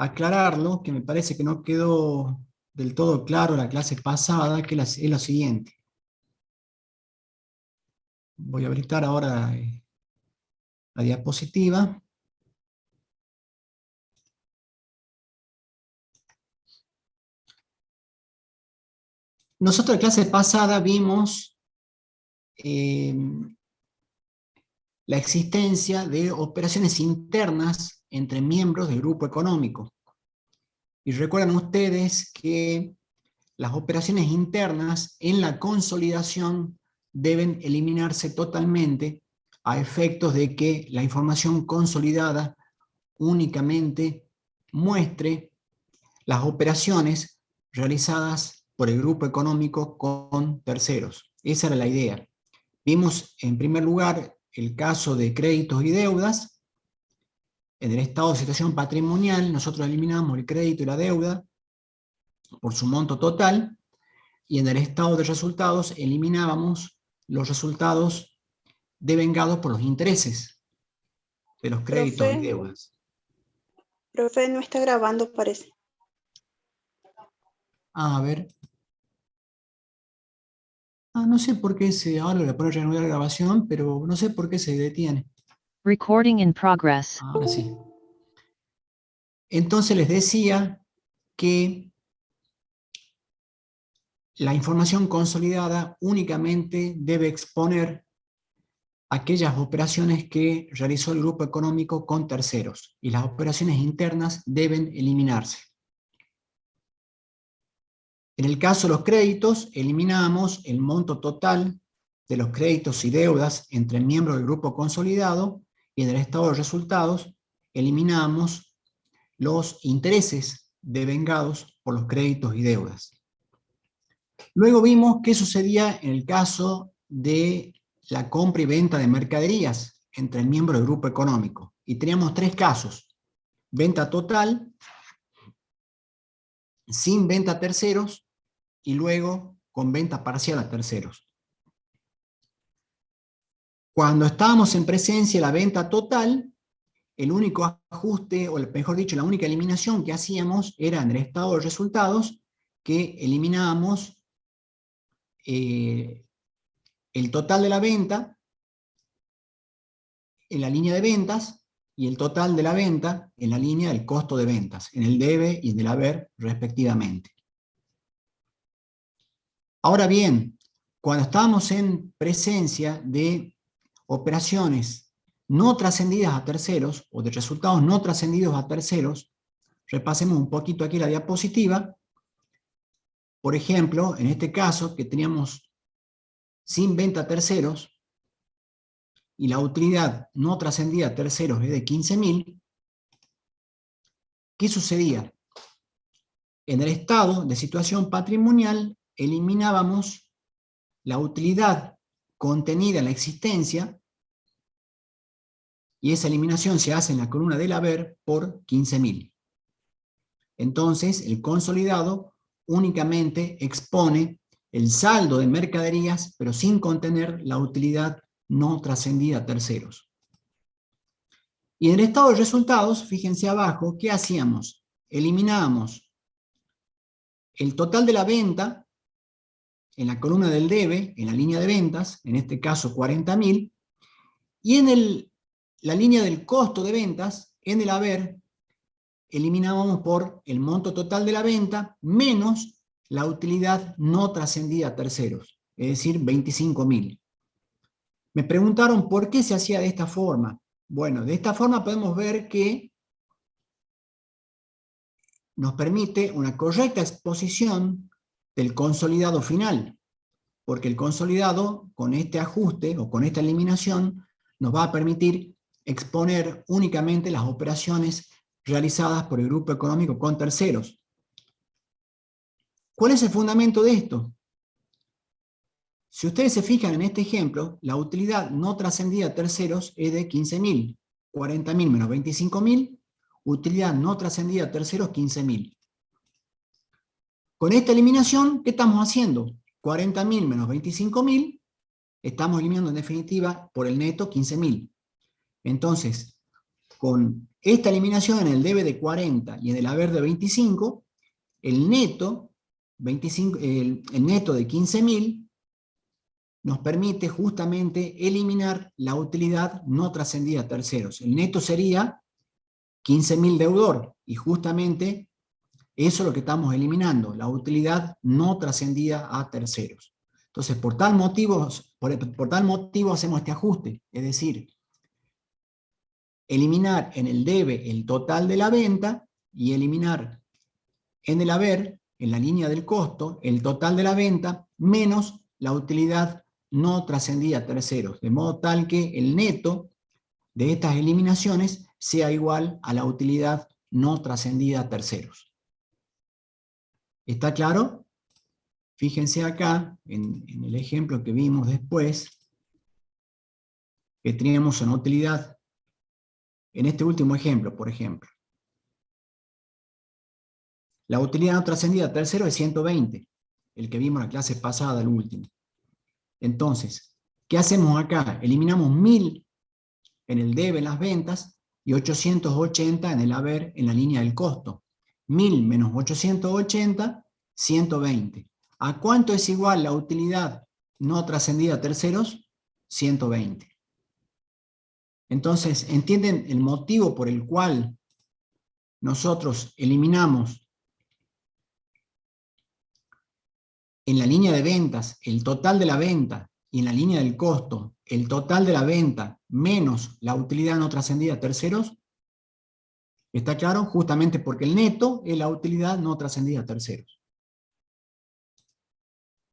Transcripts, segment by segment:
aclararlo, que me parece que no quedó del todo claro la clase pasada, que es lo siguiente. Voy a habilitar ahora la diapositiva. Nosotros en la clase pasada vimos la existencia de operaciones internas entre miembros del grupo económico. Y recuerdan ustedes que las operaciones internas en la consolidación deben eliminarse totalmente a efectos de que la información consolidada únicamente muestre las operaciones realizadas por el grupo económico con terceros. Esa era la idea. Vimos en primer lugar el caso de créditos y deudas. En el estado de situación patrimonial nosotros eliminamos el crédito y la deuda por su monto total, y en el estado de resultados eliminábamos los resultados devengados por los intereses de los créditos y deudas. Profe, no está grabando, parece. A ver. No sé por qué ahora le voy a poner reanudar la grabación, pero no sé por qué se detiene. Recording in progress. Ahora sí. Entonces les decía que la información consolidada únicamente debe exponer aquellas operaciones que realizó el grupo económico con terceros, y las operaciones internas deben eliminarse. En el caso de los créditos, eliminamos el monto total de los créditos y deudas entre miembros del grupo consolidado, y en el estado de resultados eliminamos los intereses devengados por los créditos y deudas. Luego vimos qué sucedía en el caso de la compra y venta de mercaderías entre miembros del grupo económico. Y teníamos tres casos: venta total, sin venta a terceros, y luego con venta parcial a terceros. Cuando estábamos en presencia de la venta total, el único ajuste, o mejor dicho, la única eliminación que hacíamos era en el estado de resultados, que eliminábamos el total de la venta en la línea de ventas y el total de la venta en la línea del costo de ventas, en el debe y en el haber respectivamente. Ahora bien, cuando estábamos en presencia de operaciones no trascendidas a terceros, o de resultados no trascendidos a terceros, repasemos un poquito aquí la diapositiva. Por ejemplo, en este caso que teníamos sin venta a terceros, y la utilidad no trascendida a terceros es de 15.000, ¿qué sucedía? En el estado de situación patrimonial eliminábamos la utilidad contenida en la existencia, y esa eliminación se hace en la columna del haber por 15.000. Entonces, el consolidado únicamente expone el saldo de mercaderías, pero sin contener la utilidad no trascendida a terceros. Y en el estado de resultados, fíjense abajo, ¿qué hacíamos? Eliminábamos el total de la venta en la columna del debe, en la línea de ventas, en este caso 40.000, y en la línea del costo de ventas, en el haber, eliminábamos por el monto total de la venta menos la utilidad no trascendida a terceros, es decir, 25.000. Me preguntaron por qué se hacía de esta forma. Bueno, de esta forma podemos ver que nos permite una correcta exposición del consolidado final, porque el consolidado, con este ajuste o con esta eliminación, nos va a permitir exponer únicamente las operaciones realizadas por el grupo económico con terceros. ¿Cuál es el fundamento de esto? Si ustedes se fijan en este ejemplo, la utilidad no trascendida a terceros es de 15.000, 40.000 menos 25.000, utilidad no trascendida a terceros 15.000. Con esta eliminación, ¿qué estamos haciendo? 40.000 menos 25.000, estamos eliminando en definitiva por el neto 15.000. Entonces, con esta eliminación en el debe de 40 y en el haber de 25, el neto, el neto de 15.000 nos permite justamente eliminar la utilidad no trascendida a terceros. El neto sería 15.000 deudor, y justamente eso es lo que estamos eliminando, la utilidad no trascendida a terceros. Entonces, por tal motivo hacemos este ajuste, es decir, eliminar en el debe el total de la venta y eliminar en el haber, en la línea del costo, el total de la venta menos la utilidad no trascendida a terceros, de modo tal que el neto de estas eliminaciones sea igual a la utilidad no trascendida a terceros. ¿Está claro? Fíjense acá, en el ejemplo que vimos después, que teníamos una utilidad, en este último ejemplo, por ejemplo. La utilidad no trascendida a terceros es 120, el que vimos en la clase pasada, el último. Entonces, ¿qué hacemos acá? Eliminamos 1000 en el debe en las ventas y 880 en el haber en la línea del costo. 1000 menos 880, 120. ¿A cuánto es igual la utilidad no trascendida a terceros? 120. Entonces, ¿entienden el motivo por el cual nosotros eliminamos en la línea de ventas el total de la venta y en la línea del costo el total de la venta menos la utilidad no trascendida a terceros? ¿Está claro? Justamente porque el neto es la utilidad no trascendida a terceros.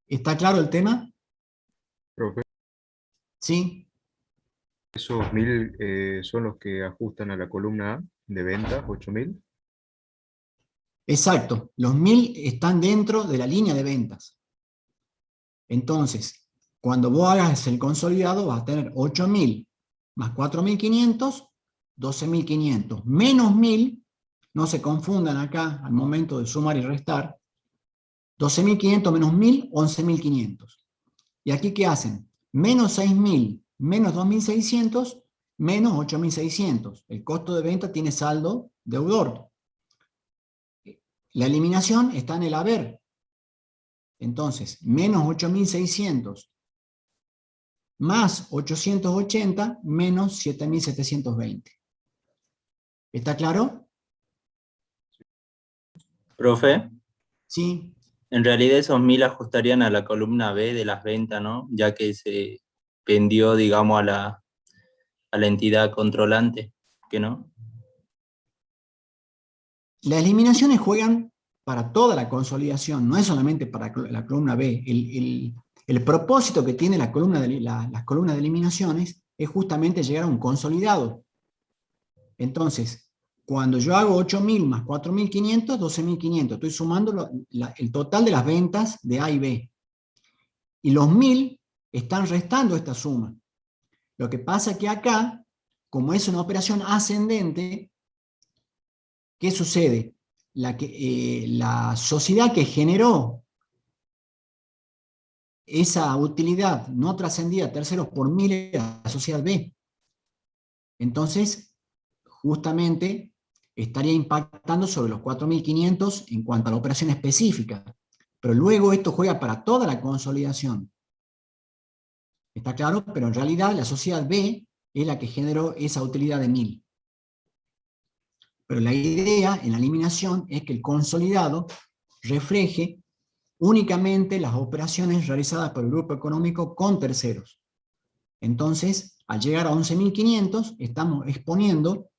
¿Está claro el tema? Profe, ¿Sí? esos 1000 son los que ajustan a la columna A de ventas, 8000. Exacto. Los 1000 están dentro de la línea de ventas. Entonces, cuando vos hagas el consolidado, vas a tener 8000 más 4500, 12500. Menos 1000, no se confundan acá al momento de sumar y restar. 12500 menos 1000, 11500. ¿Y aquí qué hacen? Menos 6000, menos 2600, menos 8600. El costo de venta tiene saldo deudor. La eliminación está en el haber. Entonces, menos 8600 más 880 menos 7720. ¿Está claro? Profe, Sí. en realidad esos 1000 ajustarían a la columna B de las ventas, ¿no? Ya que se vendió, digamos, a la entidad controlante, ¿que no? Las eliminaciones juegan para toda la consolidación, no es solamente para la columna B. El propósito que tiene las columnas de eliminaciones es justamente llegar a un consolidado. Entonces, cuando yo hago 8000 más 4500, 12500, estoy sumando el total de las ventas de A y B. Y los 1000 están restando esta suma. Lo que pasa es que acá, como es una operación ascendente, ¿qué sucede? La sociedad que generó esa utilidad no trascendida a terceros por 1000 es la sociedad B. Entonces, justamente estaría impactando sobre los 4500 en cuanto a la operación específica. Pero luego esto juega para toda la consolidación. ¿Está claro? Pero en realidad la sociedad B es la que generó esa utilidad de 1000. Pero la idea en la eliminación es que el consolidado refleje únicamente las operaciones realizadas por el grupo económico con terceros. Entonces, al llegar a 11.500, estamos exponiendo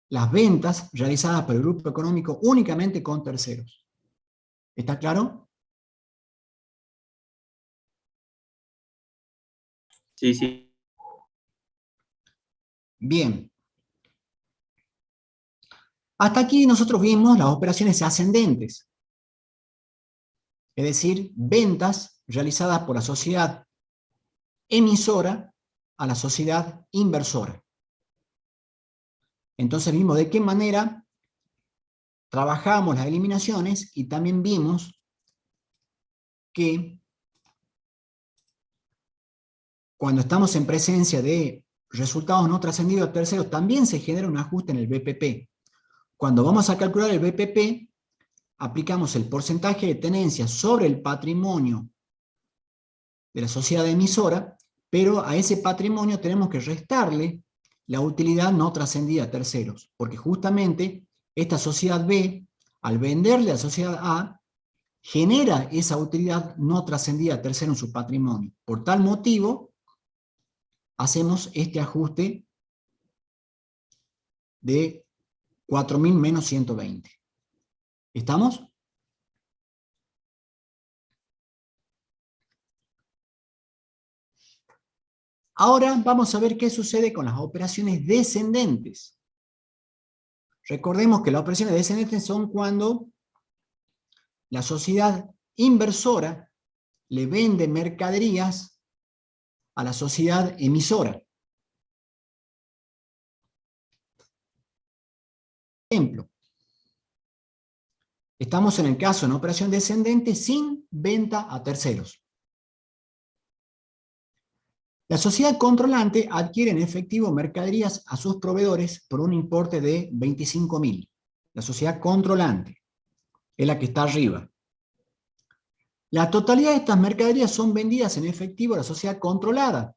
las ventas realizadas por el grupo económico únicamente con terceros. ¿Está claro? Sí, sí. Bien. Hasta aquí nosotros vimos las operaciones ascendentes, es decir, ventas realizadas por la sociedad emisora a la sociedad inversora. Entonces vimos de qué manera trabajamos las eliminaciones y también vimos que cuando estamos en presencia de resultados no trascendidos a terceros, también se genera un ajuste en el BPP. Cuando vamos a calcular el BPP, aplicamos el porcentaje de tenencia sobre el patrimonio de la sociedad emisora, pero a ese patrimonio tenemos que restarle la utilidad no trascendida a terceros, porque justamente esta sociedad B, al venderle a la sociedad A, genera esa utilidad no trascendida a terceros en su patrimonio. Por tal motivo, hacemos este ajuste de 4.000 menos 120. ¿Estamos? Ahora vamos a ver qué sucede con las operaciones descendentes. Recordemos que las operaciones descendentes son cuando la sociedad inversora le vende mercaderías a la sociedad emisora. Ejemplo. Estamos en el caso de una operación descendente sin venta a terceros. La sociedad controlante adquiere en efectivo mercaderías a sus proveedores por un importe de 25.000. La sociedad controlante es la que está arriba. La totalidad de estas mercaderías son vendidas en efectivo a la sociedad controlada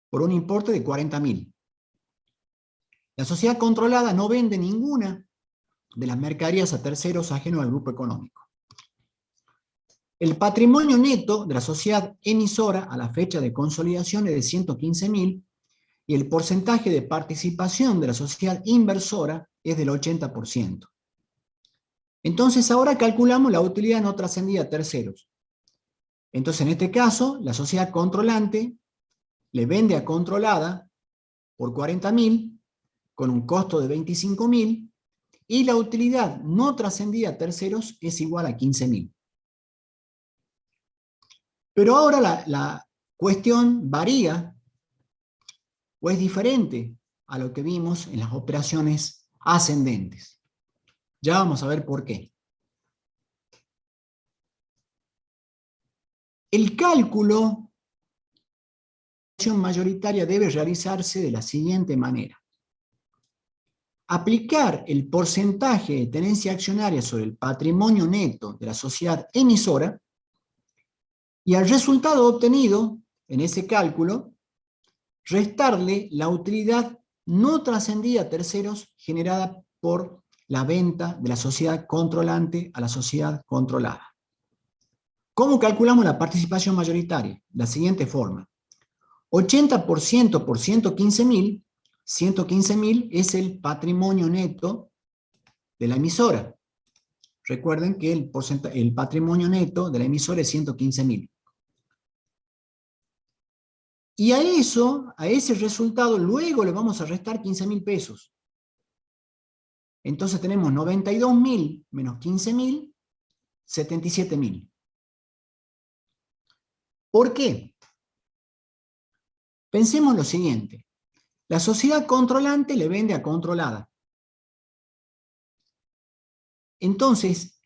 por un importe de 40.000. La sociedad controlada no vende ninguna de las mercaderías a terceros ajenos al grupo económico. El patrimonio neto de la sociedad emisora a la fecha de consolidación es de 115.000 y el porcentaje de participación de la sociedad inversora es del 80%. Entonces ahora calculamos la utilidad no trascendida a terceros. Entonces en este caso la sociedad controlante le vende a controlada por 40.000 con un costo de 25.000 y la utilidad no trascendida a terceros es igual a 15.000. Pero ahora la cuestión varía o es diferente a lo que vimos en las operaciones ascendentes. Ya vamos a ver por qué. El cálculo de la acción mayoritaria debe realizarse de la siguiente manera. Aplicar el porcentaje de tenencia accionaria sobre el patrimonio neto de la sociedad emisora y al resultado obtenido en ese cálculo, restarle la utilidad no trascendida a terceros generada por la venta de la sociedad controlante a la sociedad controlada. ¿Cómo calculamos la participación mayoritaria? De la siguiente forma. 80% por 115.000, 115.000 es el patrimonio neto de la emisora. Recuerden que el patrimonio neto de la emisora es 115.000. Y a ese resultado, luego le vamos a restar 15.000 pesos. Entonces tenemos 92.000 menos 15.000, 77.000. ¿Por qué? Pensemos lo siguiente. La sociedad controlante le vende a controlada. Entonces,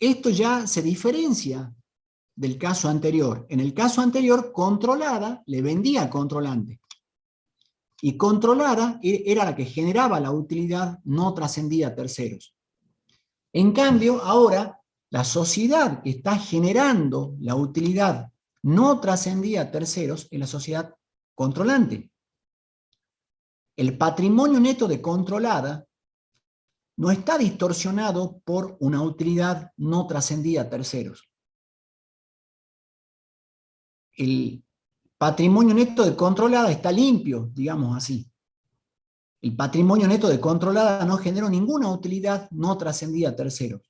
esto ya se diferencia del caso anterior. En el caso anterior, controlada le vendía a controlante. Y controlada era la que generaba la utilidad no trascendida a terceros. En cambio, ahora, la sociedad que está generando la utilidad no trascendida a terceros es la sociedad controlante. El patrimonio neto de controlada no está distorsionado por una utilidad no trascendida a terceros. El patrimonio neto de controlada está limpio, digamos así. El patrimonio neto de controlada no generó ninguna utilidad no trascendida a terceros.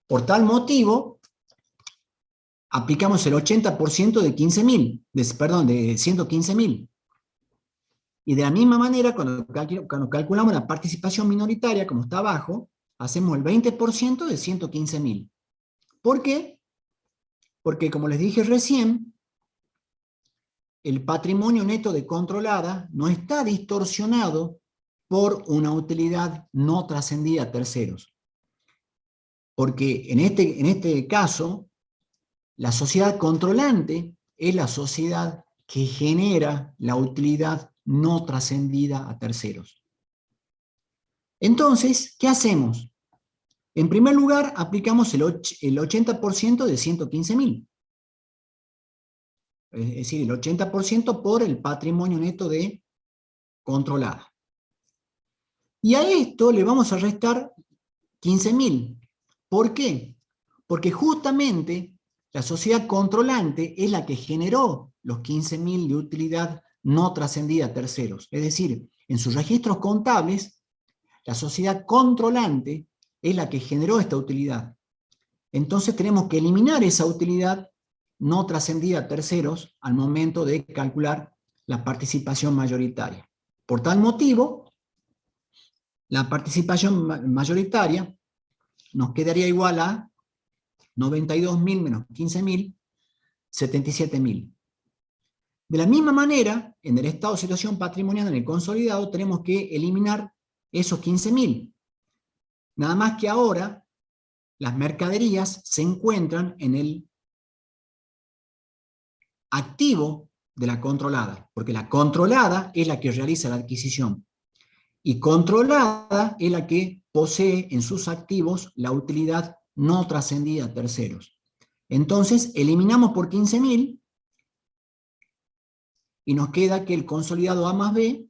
Por tal motivo, aplicamos el 80% de 15.000, de 115.000. Y de la misma manera, cuando calculamos la participación minoritaria, como está abajo, hacemos el 20% de 115.000. ¿Por qué? Porque, como les dije recién, el patrimonio neto de controlada no está distorsionado por una utilidad no trascendida a terceros. Porque en este caso, la sociedad controlante es la sociedad que genera la utilidad no trascendida a terceros. Entonces, ¿qué hacemos? En primer lugar, aplicamos el 80% de 115.000. Es decir, el 80% por el patrimonio neto de controlada. Y a esto le vamos a restar 15.000. ¿Por qué? Porque justamente la sociedad controlante es la que generó los 15.000 de utilidad no trascendida a terceros. Es decir, en sus registros contables, la sociedad controlante es la que generó esta utilidad. Entonces tenemos que eliminar esa utilidad no trascendida a terceros al momento de calcular la participación mayoritaria. Por tal motivo, la participación mayoritaria nos quedaría igual a 92.000 menos 15.000, 77.000. De la misma manera, en el estado de situación patrimonial, en el consolidado, tenemos que eliminar esos 15.000. Nada más que ahora, las mercaderías se encuentran en el activo de la controlada, porque la controlada es la que realiza la adquisición, y controlada es la que posee en sus activos la utilidad no trascendida a terceros. Entonces, eliminamos por 15.000 y nos queda que el consolidado A más B, en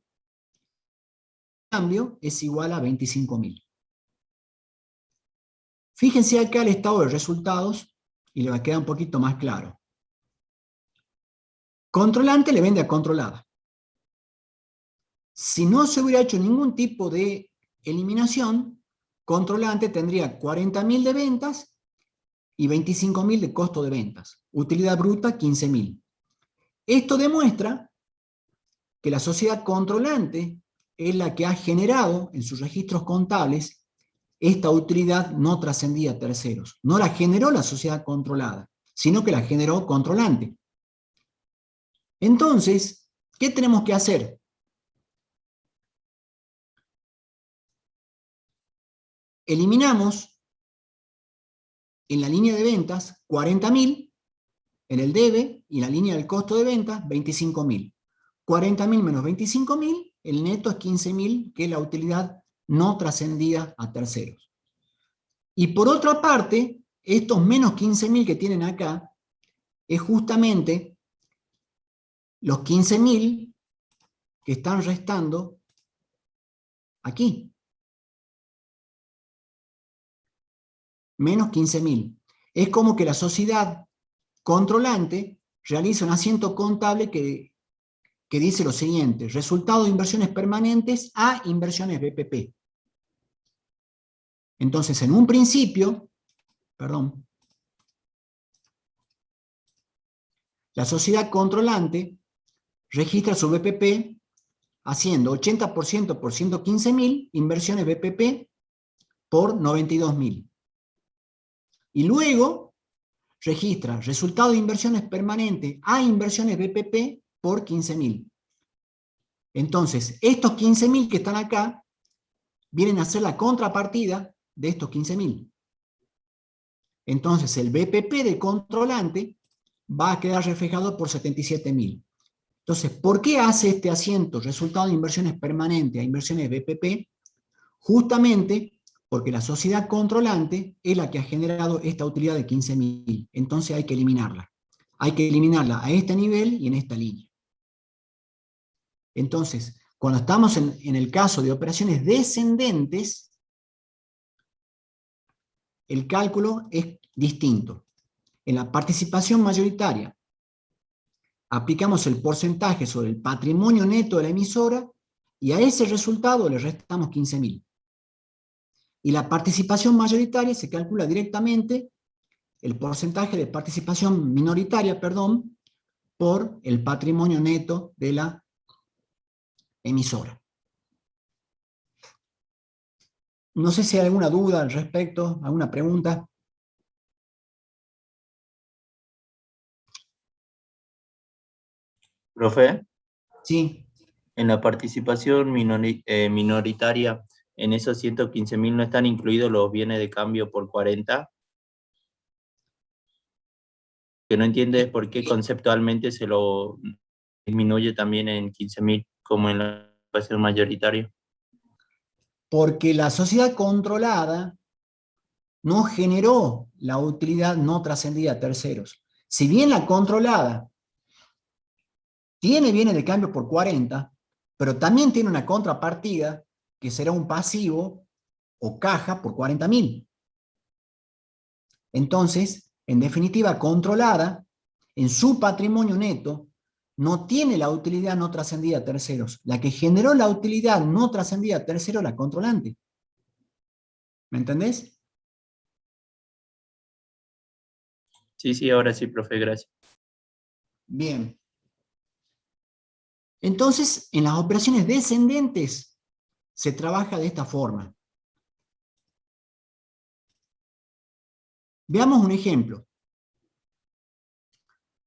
cambio, es igual a 25.000. Fíjense acá el estado de resultados y le va a quedar un poquito más claro. Controlante le vende a controlada. Si no se hubiera hecho ningún tipo de eliminación, controlante tendría 40.000 de ventas y 25.000 de costo de ventas. Utilidad bruta, 15.000. Esto demuestra que la sociedad controlante es la que ha generado en sus registros contables esta utilidad no trascendida a terceros. No la generó la sociedad controlada, sino que la generó controlante. Entonces, ¿qué tenemos que hacer? Eliminamos en la línea de ventas 40.000, en el debe, y en la línea del costo de ventas 25.000. 40.000 menos 25.000, el neto es 15.000, que es la utilidad no trascendida a terceros. Y por otra parte, estos menos 15.000 que tienen acá, es justamente los 15.000 que están restando aquí. Menos 15.000. Es como que la sociedad controlante realiza un asiento contable que dice lo siguiente: resultado de inversiones permanentes a inversiones BPP. Entonces, en un principio, la sociedad controlante registra su BPP haciendo 80% por 115.000, inversiones BPP por 92.000. Y luego registra resultado de inversiones permanentes a inversiones BPP por 15.000. Entonces, estos 15.000 que están acá vienen a ser la contrapartida de estos 15.000. Entonces, el BPP de controlante va a quedar reflejado por 77.000. Entonces, ¿por qué hace este asiento resultado de inversiones permanentes a inversiones BPP? Justamente porque la sociedad controlante es la que ha generado esta utilidad de 15.000. Entonces hay que eliminarla. Hay que eliminarla a este nivel y en esta línea. Entonces, cuando estamos en el caso de operaciones descendentes, el cálculo es distinto. En la participación mayoritaria, aplicamos el porcentaje sobre el patrimonio neto de la emisora y a ese resultado le restamos 15.000. Y la participación mayoritaria se calcula directamente el porcentaje de participación minoritaria, por el patrimonio neto de la emisora. No sé si hay alguna duda al respecto, alguna pregunta. Profe, Sí. en la participación minoritaria, en esos 115.000 no están incluidos los bienes de cambio por 40. Que no entiende por qué conceptualmente disminuye también en 15.000 como en la ocupación mayoritaria? Porque la sociedad controlada no generó la utilidad no trascendida a terceros. Si bien la controlada tiene bienes de cambio por 40, pero también tiene una contrapartida que será un pasivo o caja por 40.000. Entonces, en definitiva, controlada, en su patrimonio neto, no tiene la utilidad no trascendida a terceros. La que generó la utilidad no trascendida a terceros, la controlante. ¿Me entendés? Sí, ahora sí, profe, gracias. Bien. Entonces, en las operaciones descendentes se trabaja de esta forma. Veamos un ejemplo.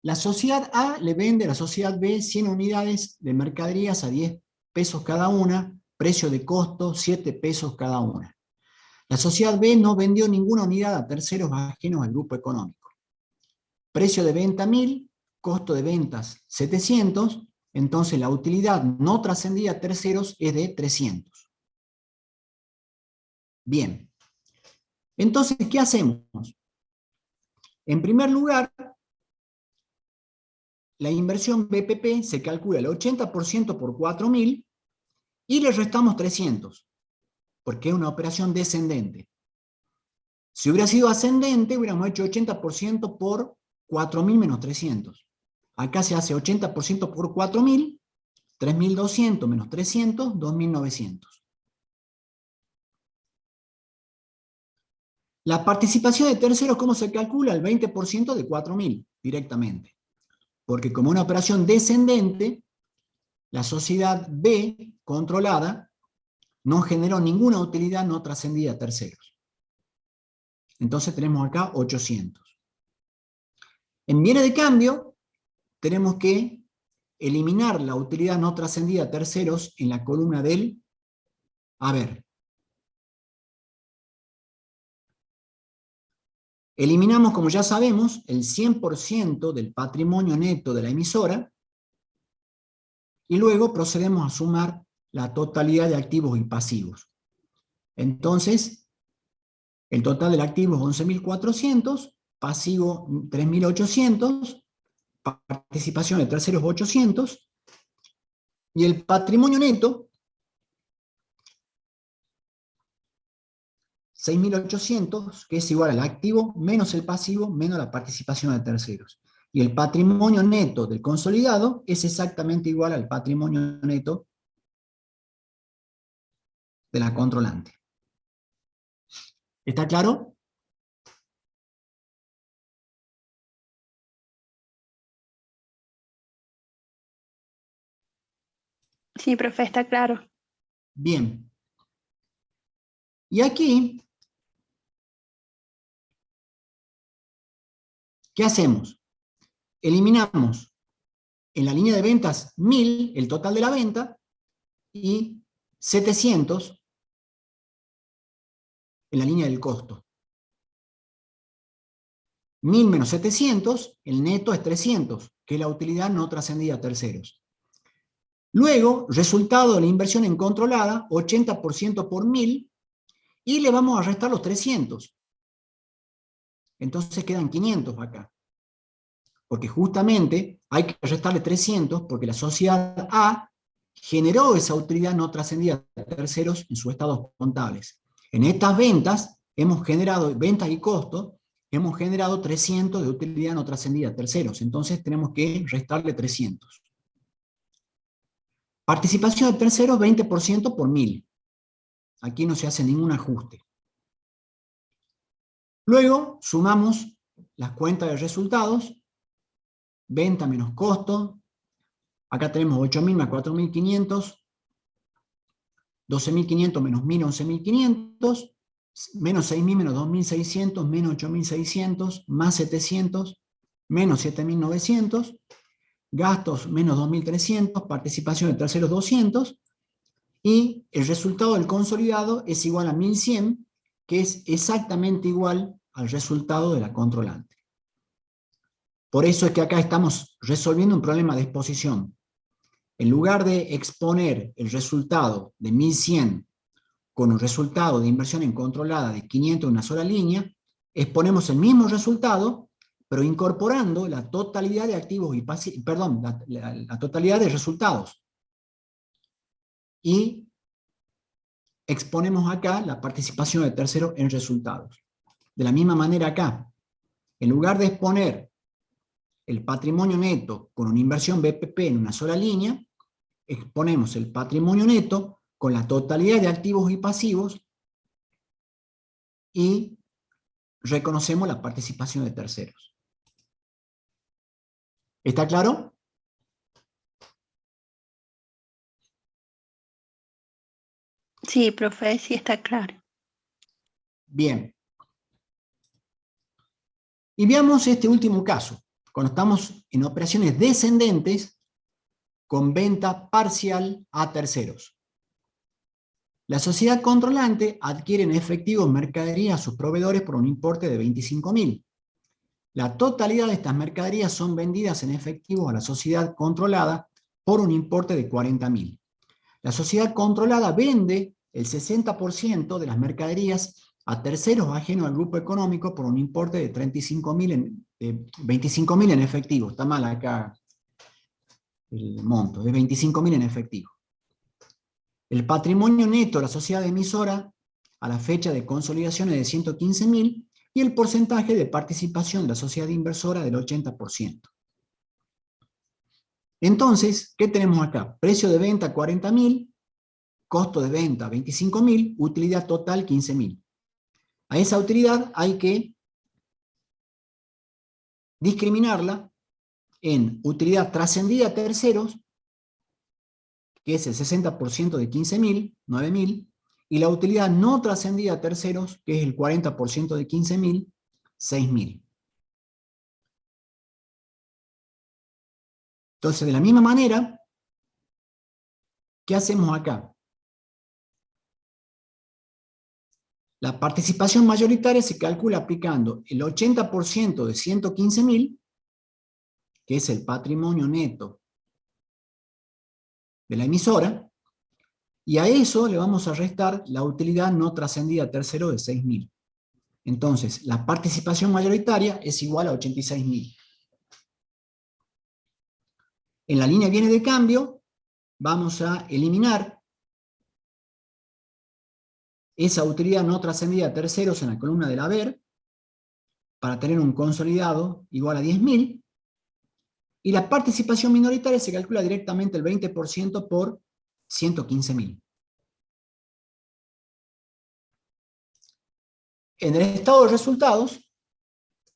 La sociedad A le vende a la sociedad B 100 unidades de mercaderías a 10 pesos cada una, precio de costo 7 pesos cada una. La sociedad B no vendió ninguna unidad a terceros ajenos al grupo económico. Precio de venta 1000, costo de ventas 700, entonces la utilidad no trascendida a terceros es de 300. Bien. Entonces, ¿qué hacemos? En primer lugar, la inversión BPP se calcula el 80% por 4.000 y le restamos 300, porque es una operación descendente. Si hubiera sido ascendente, hubiéramos hecho 80% por 4.000 menos 300. Acá se hace 80% por 4.000, 3.200 menos 300, 2.900. La participación de terceros, ¿cómo se calcula? El 20% de 4.000 directamente. Porque como una operación descendente, la sociedad B, controlada, no generó ninguna utilidad no trascendida a terceros. Entonces tenemos acá 800. En bienes de cambio, tenemos que eliminar la utilidad no trascendida a terceros en la columna del haber. Eliminamos, como ya sabemos, el 100% del patrimonio neto de la emisora y luego procedemos a sumar la totalidad de activos y pasivos. Entonces, el total del activo es 11.400, pasivo 3.800, participación de terceros 800, y el patrimonio neto 6.800, que es igual al activo menos el pasivo menos la participación de terceros. Y el patrimonio neto del consolidado es exactamente igual al patrimonio neto de la controlante. ¿Está claro? Sí, profe, está claro. Bien. Y aquí, ¿qué hacemos? Eliminamos en la línea de ventas 1.000, el total de la venta, y 700 en la línea del costo. 1.000 menos 700, el neto es 300, que es la utilidad no trascendida a terceros. Luego, resultado de la inversión en controlada, 80% por 1.000, y le vamos a restar los 300. Entonces quedan 500 acá. Porque justamente hay que restarle 300 porque la sociedad A generó esa utilidad no trascendida a terceros en sus estados contables. En estas ventas, hemos generado, ventas y costos, hemos generado 300 de utilidad no trascendida a terceros. Entonces tenemos que restarle 300. Participación de terceros, 20% por 1.000. Aquí no se hace ningún ajuste. Luego sumamos las cuentas de resultados, venta menos costo. Acá tenemos 8.000 más 4.500, 12.500 menos 1.000, 11.500, menos 6.000 menos 2.600, menos 8.600, más 700, menos 7.900, gastos menos 2.300, participación de terceros 200, y el resultado del consolidado es igual a 1.100, que es exactamente igual al resultado de la controlante. Por eso es que acá estamos resolviendo un problema de exposición. En lugar de exponer el resultado de 1100 con un resultado de inversión incontrolada de 500 en una sola línea, exponemos el mismo resultado, pero incorporando la totalidad de activos y pasivos, perdón, la totalidad de resultados. Y exponemos acá la participación de terceros en resultados. De la misma manera acá, en lugar de exponer el patrimonio neto con una inversión BPP en una sola línea, exponemos el patrimonio neto con la totalidad de activos y pasivos y reconocemos la participación de terceros. ¿Está claro? Sí, profe, sí está claro. Bien. Y veamos este último caso, cuando estamos en operaciones descendentes con venta parcial a terceros. La sociedad controlante adquiere en efectivo mercadería a sus proveedores por un importe de 25.000. La totalidad de estas mercaderías son vendidas en efectivo a la sociedad controlada por un importe de 40.000. La sociedad controlada vende el 60% de las mercaderías a terceros ajenos al grupo económico por un importe de 25.000 en efectivo. Está mal acá el monto, de 25.000 en efectivo. El patrimonio neto de la sociedad emisora a la fecha de consolidación es de 115.000 y el porcentaje de participación de la sociedad inversora del 80%. Entonces, ¿qué tenemos acá? Precio de venta 40.000, costo de venta 25.000, utilidad total 15.000. A esa utilidad hay que discriminarla en utilidad trascendida a terceros, que es el 60% de 15.000, 9.000, y la utilidad no trascendida a terceros, que es el 40% de 15.000, 6.000. Entonces, de la misma manera, ¿qué hacemos acá? La participación mayoritaria se calcula aplicando el 80% de 115.000, que es el patrimonio neto de la emisora, y a eso le vamos a restar la utilidad no trascendida a tercero de 6.000. Entonces, la participación mayoritaria es igual a 86.000. En la línea viene de cambio, vamos a eliminar esa utilidad no trascendida a terceros en la columna del haber, para tener un consolidado igual a 10.000, y la participación minoritaria se calcula directamente el 20% por 115.000. En el estado de resultados,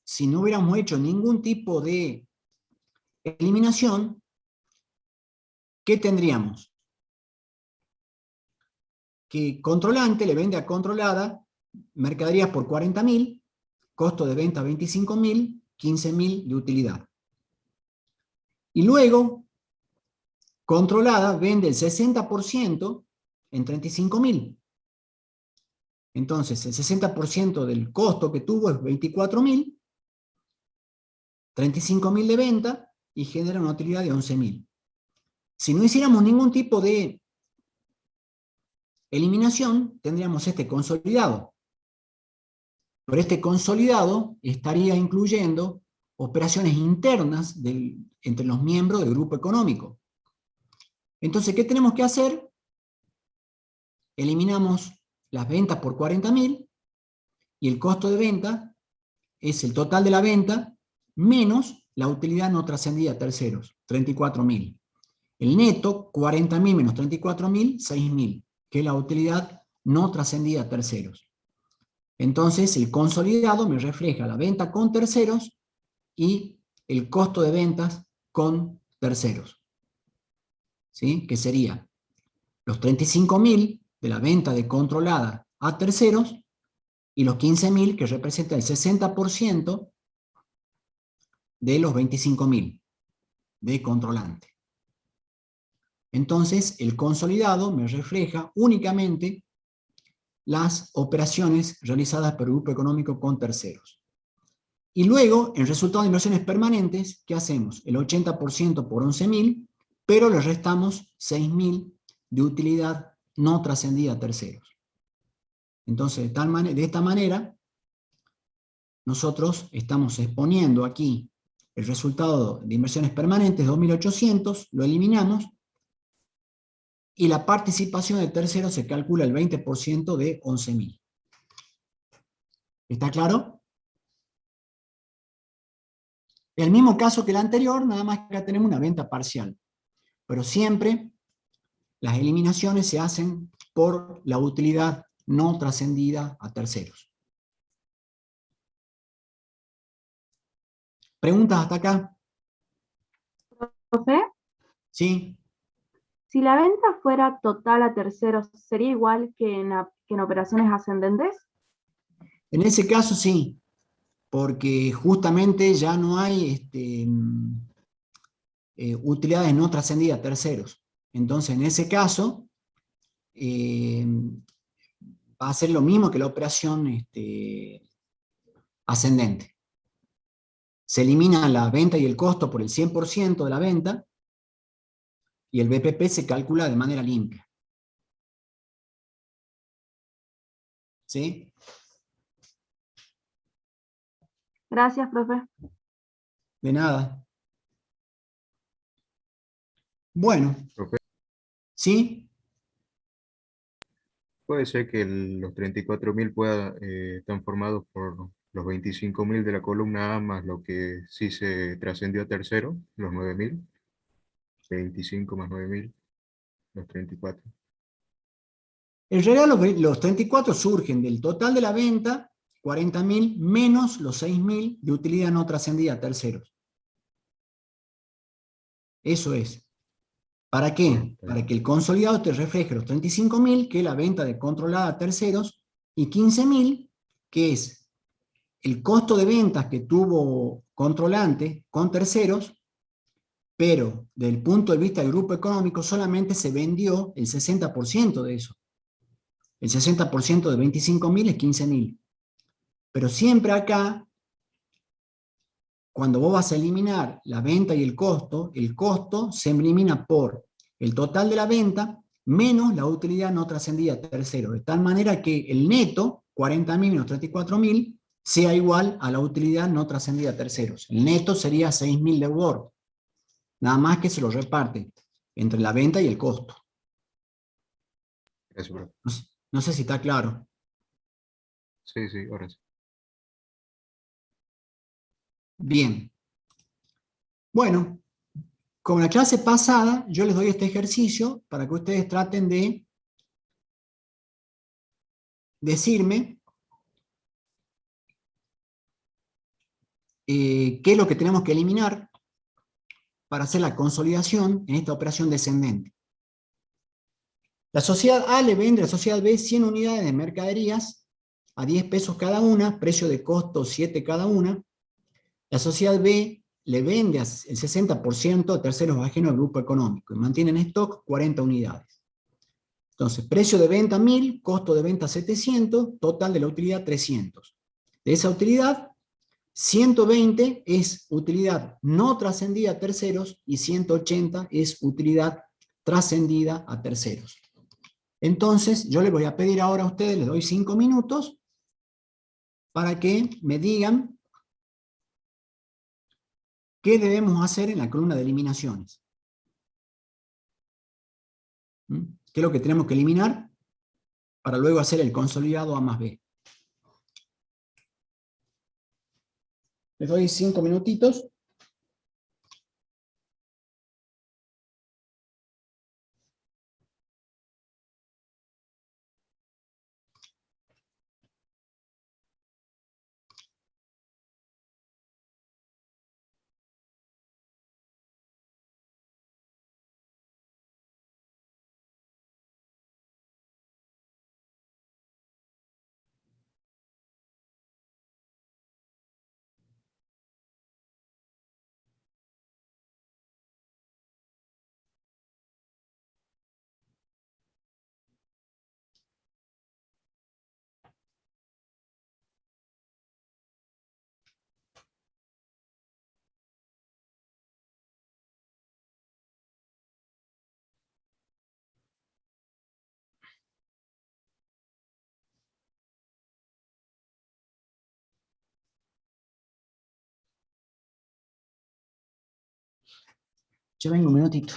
si no hubiéramos hecho ningún tipo de eliminación, ¿qué tendríamos? Que controlante le vende a controlada mercaderías por 40.000, costo de venta 25.000, 15.000 de utilidad. Y luego, controlada vende el 60% en 35.000. Entonces, el 60% del costo que tuvo es 24.000, 35.000 de venta y genera una utilidad de 11.000. Si no hiciéramos ningún tipo de eliminación, tendríamos este consolidado. Pero este consolidado estaría incluyendo operaciones internas entre los miembros del grupo económico. Entonces, ¿qué tenemos que hacer? Eliminamos las ventas por 40.000 y el costo de venta es el total de la venta menos la utilidad no trascendida a terceros, 34.000. El neto, 40.000 menos 34.000, 6.000, que es la utilidad no trascendida a terceros. Entonces, el consolidado me refleja la venta con terceros y el costo de ventas con terceros. ¿Sí? Que sería los 35.000 de la venta de controlada a terceros y los 15.000 que representa el 60% de los 25.000 de controlante. Entonces, el consolidado me refleja únicamente las operaciones realizadas por el grupo económico con terceros. Y luego, en resultado de inversiones permanentes, ¿qué hacemos? El 80% por 11.000 pero le restamos 6.000 de utilidad no trascendida a terceros. Entonces, de esta manera, nosotros estamos exponiendo aquí el resultado de inversiones permanentes, 2.800, lo eliminamos, y la participación de terceros se calcula el 20% de 11.000. ¿Está claro? El mismo caso que el anterior, nada más que acá tenemos una venta parcial. Pero siempre las eliminaciones se hacen por la utilidad no trascendida a terceros. ¿Preguntas hasta acá? Profe, ¿Sí? si la venta fuera total a terceros, ¿sería igual que en operaciones ascendentes? En ese caso sí, porque justamente ya no hay utilidades no trascendidas a terceros. Entonces, en ese caso, va a ser lo mismo que la operación ascendente. Se elimina la venta y el costo por el 100% de la venta, y el BPP se calcula de manera limpia. ¿Sí? Gracias, profe. De nada. Bueno, Profe, ¿sí? puede ser que los 34.000 están formados por los 25.000 de la columna A más lo que sí se trascendió a tercero, los 9.000, 25 más 9.000, los 34. En realidad los 34 surgen del total de la venta, 40.000 menos los 6.000 de utilidad no trascendida a terceros. Eso es. ¿Para Bueno, qué? está bien. Para que el consolidado te refleje los 35.000, que es la venta de controlada a terceros, y 15.000, que es el costo de ventas que tuvo controlante con terceros, pero desde el punto de vista del grupo económico solamente se vendió el 60% de eso. El 60% de 25.000 es 15.000. Pero siempre acá, cuando vos vas a eliminar la venta y el costo se elimina por el total de la venta menos la utilidad no trascendida a tercero, de tal manera que el neto, 40.000 menos 34.000, sea igual a la utilidad no trascendida a terceros. El neto sería 6.000 deudor, nada más que se lo reparte entre la venta y el costo. Gracias, profe. No sé si está claro. Sí, sí, ahora sí. Bien. Bueno, con la clase pasada, yo les doy este ejercicio para que ustedes traten de decirme qué es lo que tenemos que eliminar para hacer la consolidación en esta operación descendente. La sociedad A le vende a la sociedad B 100 unidades de mercaderías a 10 pesos cada una, precio de costo 7 cada una. La sociedad B le vende el 60% a terceros ajenos al grupo económico y mantiene en stock 40 unidades. Entonces, precio de venta 1.000, costo de venta 700, total de la utilidad 300. De esa utilidad, 120 es utilidad no trascendida a terceros y 180 es utilidad trascendida a terceros. Entonces, yo les voy a pedir ahora a ustedes, les doy 5 minutos para que me digan qué debemos hacer en la columna de eliminaciones. ¿Qué es lo que tenemos que eliminar para luego hacer el consolidado A más B? Les doy 5 minutitos. Yo vengo un minutito.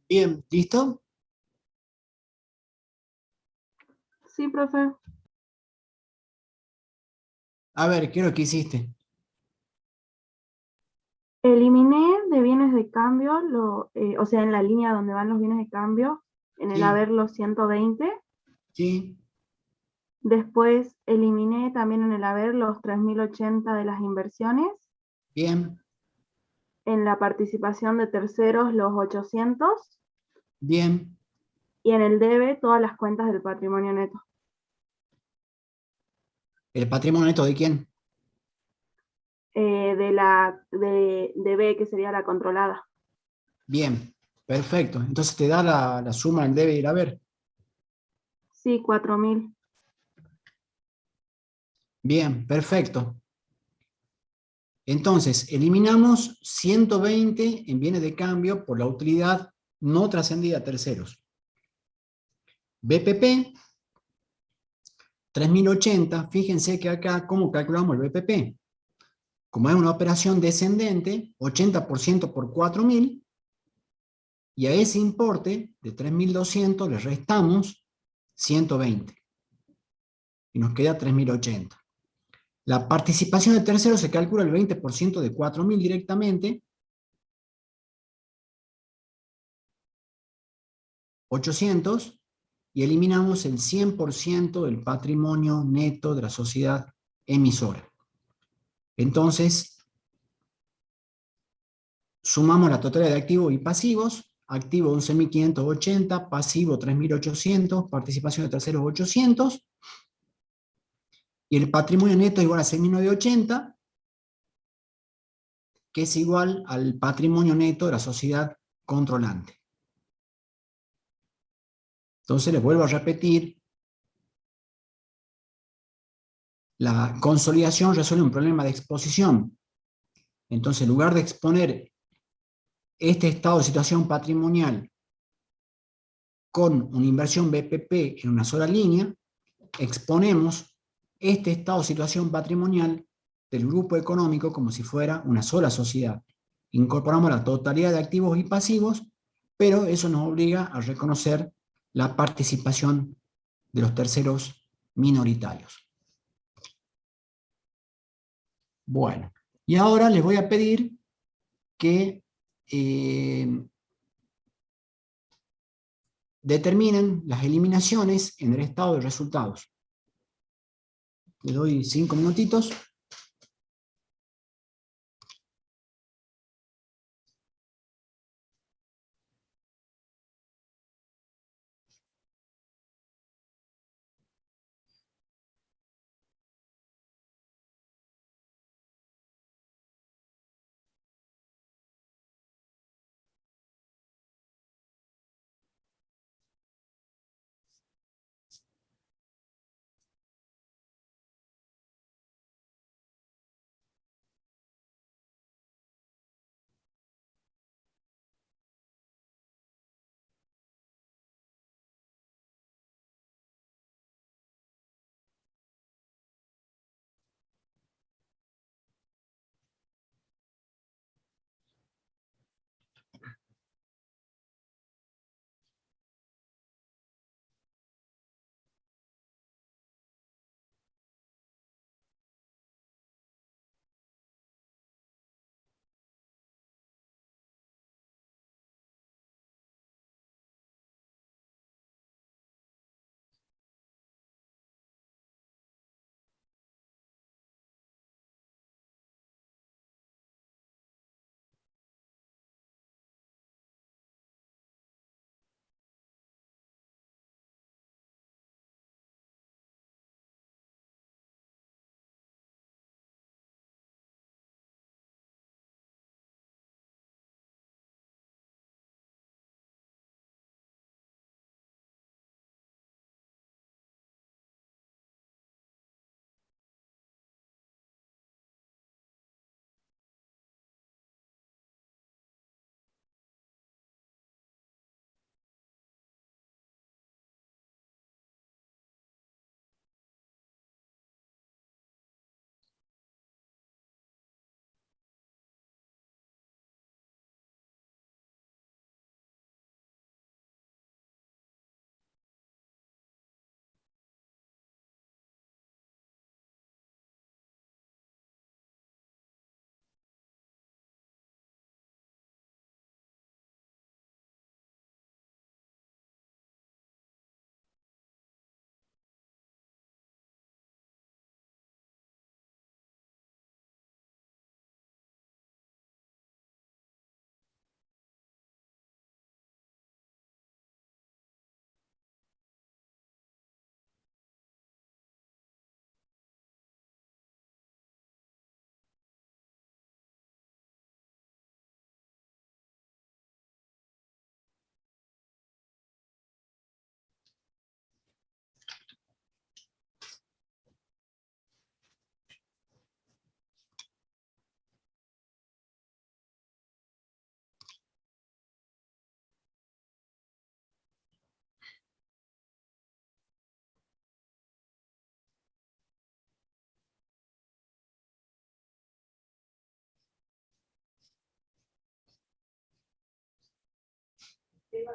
Bien, ¿listo? Sí, profe. A ver, ¿qué es lo que hiciste? Eliminé de bienes de cambio, o sea, en la línea donde van los bienes de cambio, en el Sí. haber los 120. Sí, Después eliminé también en el haber los 3080 de las inversiones. bien, En la participación de terceros los 800. bien. Y en el debe todas las cuentas del patrimonio neto. ¿El patrimonio neto de quién? De B, que sería la controlada. Bien, perfecto. Entonces te da la suma del debe y el haber. Sí, 4000. Bien, perfecto. Entonces, eliminamos 120 en bienes de cambio por la utilidad no trascendida a terceros. BPP, 3080, fíjense que acá, ¿cómo calculamos el BPP? Como es una operación descendente, 80% por 4.000, y a ese importe de 3.200 le restamos 120, y nos queda 3.080. La participación de terceros se calcula el 20% de 4.000 directamente, 800, y eliminamos el 100% del patrimonio neto de la sociedad emisora. Entonces, sumamos la totalidad de activos y pasivos: activo 11.580, pasivo 3.800, participación de terceros 800, y el patrimonio neto es igual a 6.980, que es igual al patrimonio neto de la sociedad controlante. Entonces les vuelvo a repetir, la consolidación resuelve un problema de exposición. Entonces, en lugar de exponer este estado de situación patrimonial con una inversión BPP en una sola línea, exponemos este estado de situación patrimonial del grupo económico como si fuera una sola sociedad. Incorporamos la totalidad de activos y pasivos, pero eso nos obliga a reconocer la participación de los terceros minoritarios. Bueno, y ahora les voy a pedir que determinen las eliminaciones en el estado de resultados. Les doy 5 minutitos.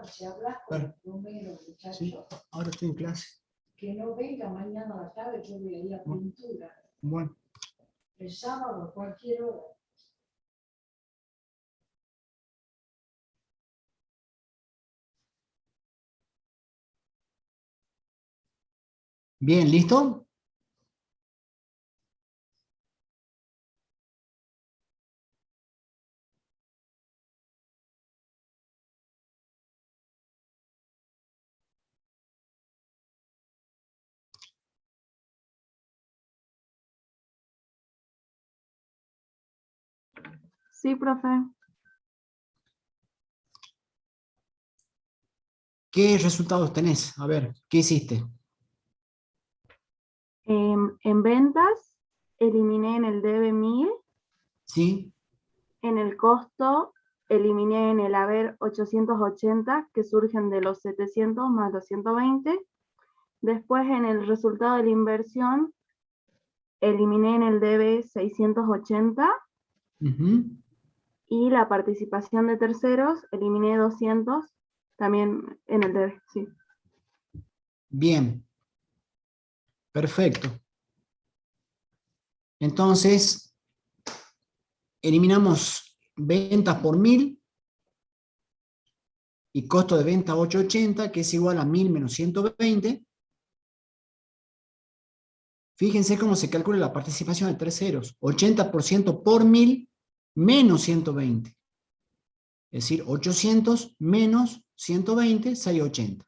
si hablas con el número, muchacho, Sí, ahora estoy en clase. que no venga mañana a la tarde, yo voy a ir a pintura. Bueno, El sábado, a cualquier hora. bien, ¿listo? Sí, profe. ¿Qué resultados tenés? A ver, ¿qué hiciste? En ventas, eliminé en el debe 1000, ¿Sí? en el costo, eliminé en el haber 880, que surgen de los 700 más los 120. Después, en el resultado de la inversión, eliminé en el debe 680, Ujú. y la participación de terceros, eliminé 200, también en el debe, sí. Bien. Perfecto. Entonces, eliminamos ventas por 1000 y costo de venta 880, que es igual a 1000 menos 120. Fíjense cómo se calcula la participación de terceros. 80% por 1000 menos 120. Es decir, 800 menos 120, 680.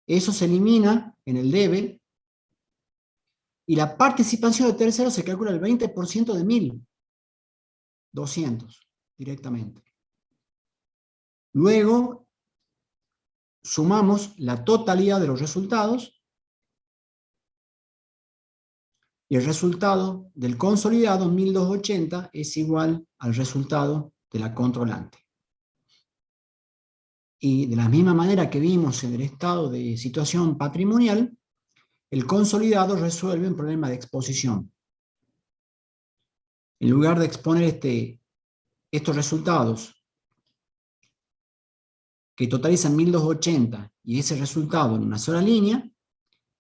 Eso se elimina en el debe. Y la participación de terceros se calcula el 20% de 1000. 200 directamente. Luego, sumamos la totalidad de los resultados y el resultado del consolidado 1280 es igual al resultado de la controlante. Y de la misma manera que vimos en el estado de situación patrimonial, el consolidado resuelve un problema de exposición. En lugar de exponer estos resultados que totalizan 1280 y ese resultado en una sola línea,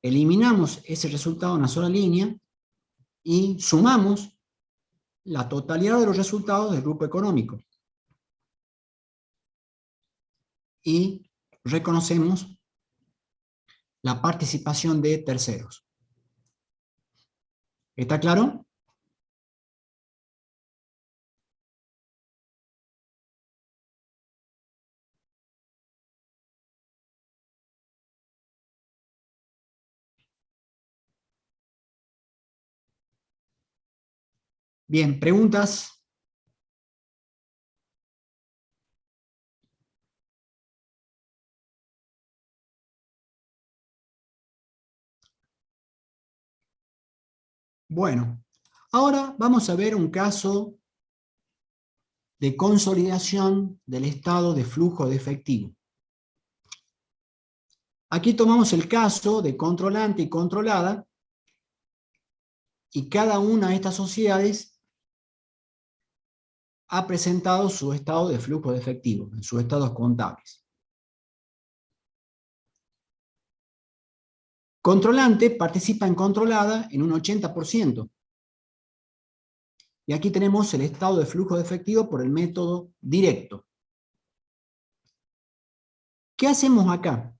eliminamos ese resultado en una sola línea y sumamos la totalidad de los resultados del grupo económico. Y reconocemos la participación de terceros. ¿Está claro? Bien, ¿preguntas? Bueno, ahora vamos a ver un caso de consolidación del estado de flujo de efectivo. Aquí tomamos el caso de controlante y controlada, y cada una de estas sociedades ha presentado su estado de flujo de efectivo, en sus estados contables. Controlante participa en controlada en un 80%. Y aquí tenemos el estado de flujo de efectivo por el método directo. ¿Qué hacemos acá?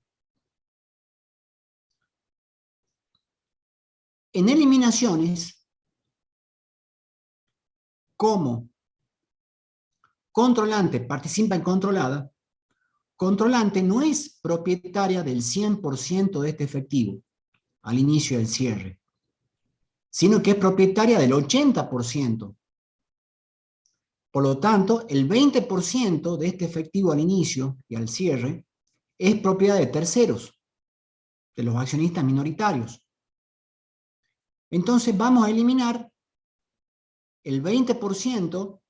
En eliminaciones, como controlante participa en controlada, controlante no es propietaria del 100% de este efectivo al inicio del cierre, sino que es propietaria del 80%. Por lo tanto, el 20% de este efectivo al inicio y al cierre es propiedad de terceros, de los accionistas minoritarios. Entonces vamos a eliminar el 20%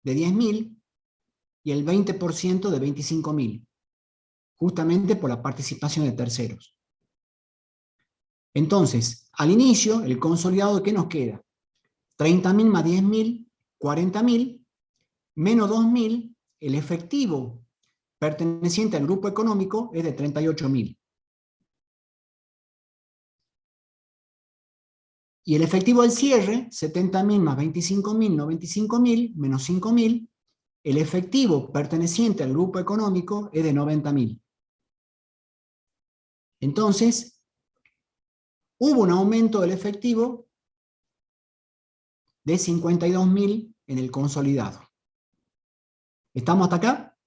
de 10.000 y el 20% de 25.000, justamente por la participación de terceros. Entonces, al inicio, el consolidado, ¿qué nos queda? 30.000 más 10.000, 40.000, menos 2.000, el efectivo perteneciente al grupo económico es de 38.000. Y el efectivo al cierre, 70.000 más 25.000, 95.000, menos 5.000, el efectivo perteneciente al grupo económico es de 90.000. Entonces, hubo un aumento del efectivo de 52.000 en el consolidado. ¿Estamos hasta acá?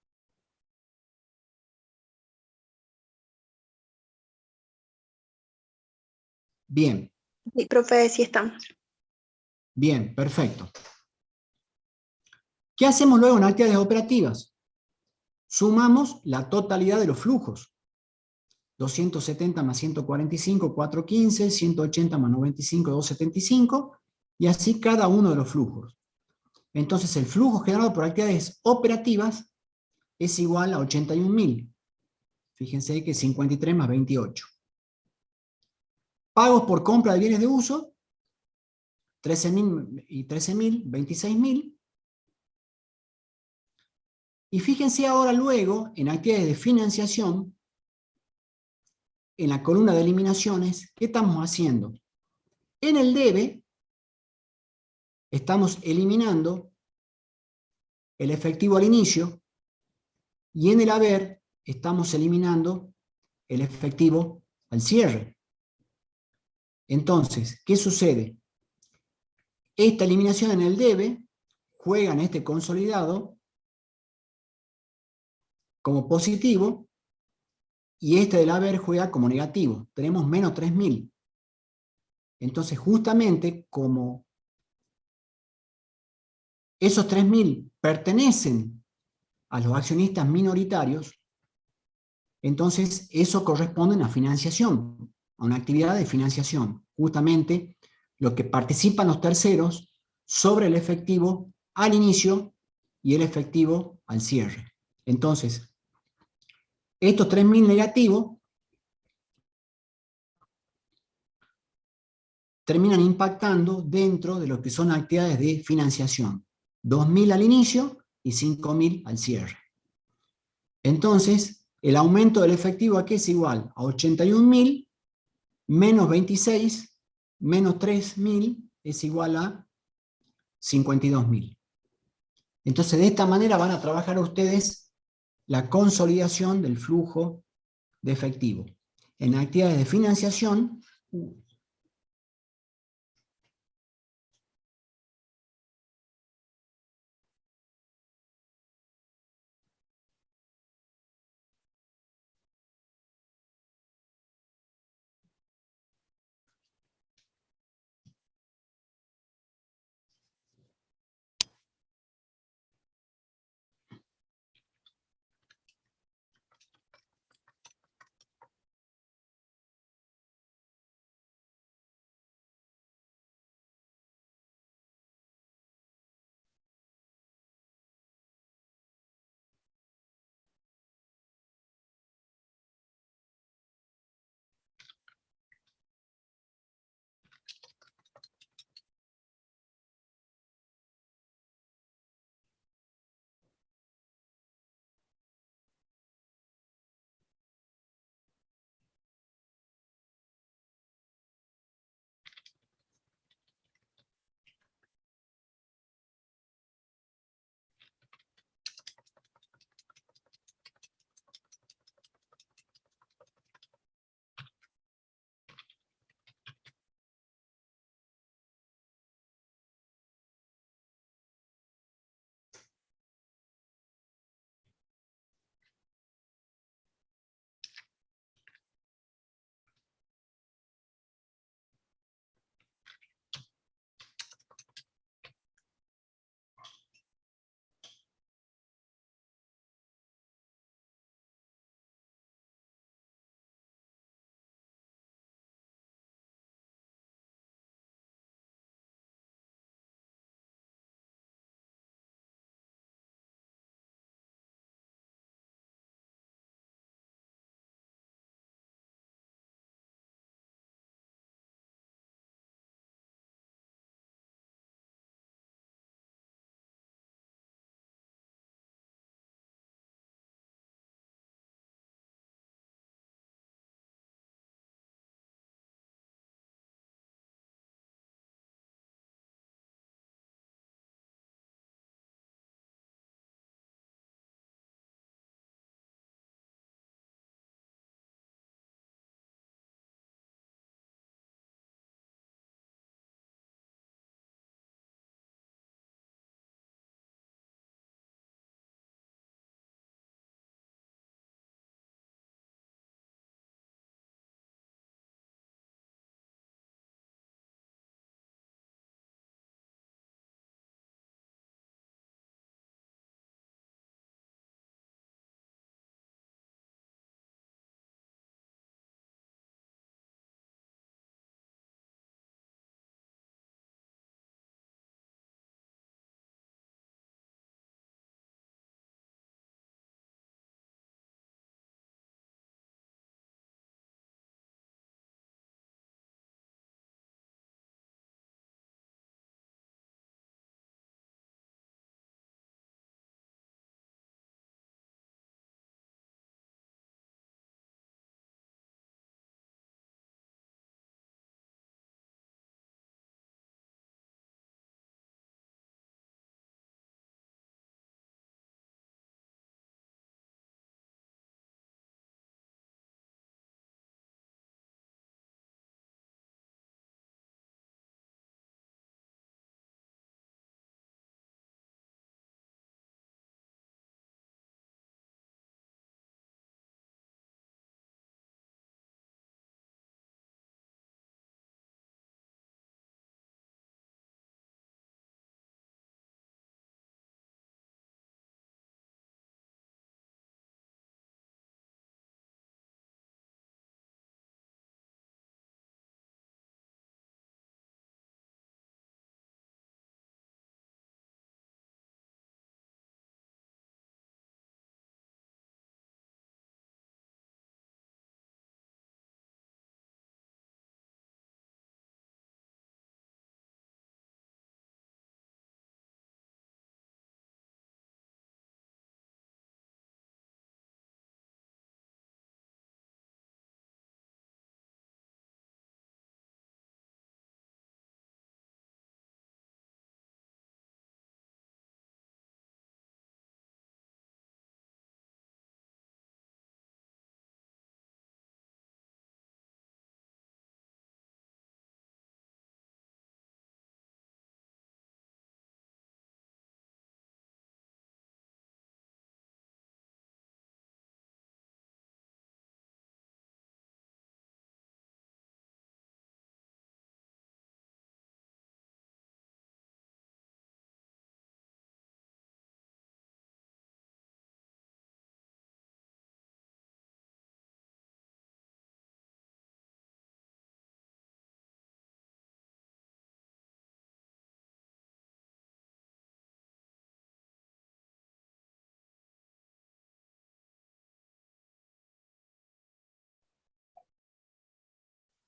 Bien. Sí, profe, sí estamos. Bien, perfecto. ¿Qué hacemos luego en actividades operativas? Sumamos la totalidad de los flujos. 270 más 145, 415, 180 más 95, 275, y así cada uno de los flujos. Entonces el flujo generado por actividades operativas es igual a 81.000. Fíjense que 53 más 28. Pagos por compra de bienes de uso, 13.000 y 13.000, 26.000. Y fíjense ahora luego, en actividades de financiación, en la columna de eliminaciones, ¿qué estamos haciendo? En el debe, estamos eliminando el efectivo al inicio, y en el haber, estamos eliminando el efectivo al cierre. Entonces, ¿qué sucede? Esta eliminación en el debe juega en este consolidado como positivo, y este del haber juega como negativo. Tenemos menos 3.000. Entonces, justamente como esos 3.000 pertenecen a los accionistas minoritarios, entonces eso corresponde a una financiación, a una actividad de financiación. Justamente lo que participan los terceros sobre el efectivo al inicio y el efectivo al cierre. Entonces, estos 3.000 negativos terminan impactando dentro de lo que son actividades de financiación. 2.000 al inicio y 5.000 al cierre. Entonces, el aumento del efectivo aquí es igual a 81.000 menos 26 menos 3.000 es igual a 52.000. Entonces, de esta manera van a trabajar ustedes la consolidación del flujo de efectivo. En actividades de financiación,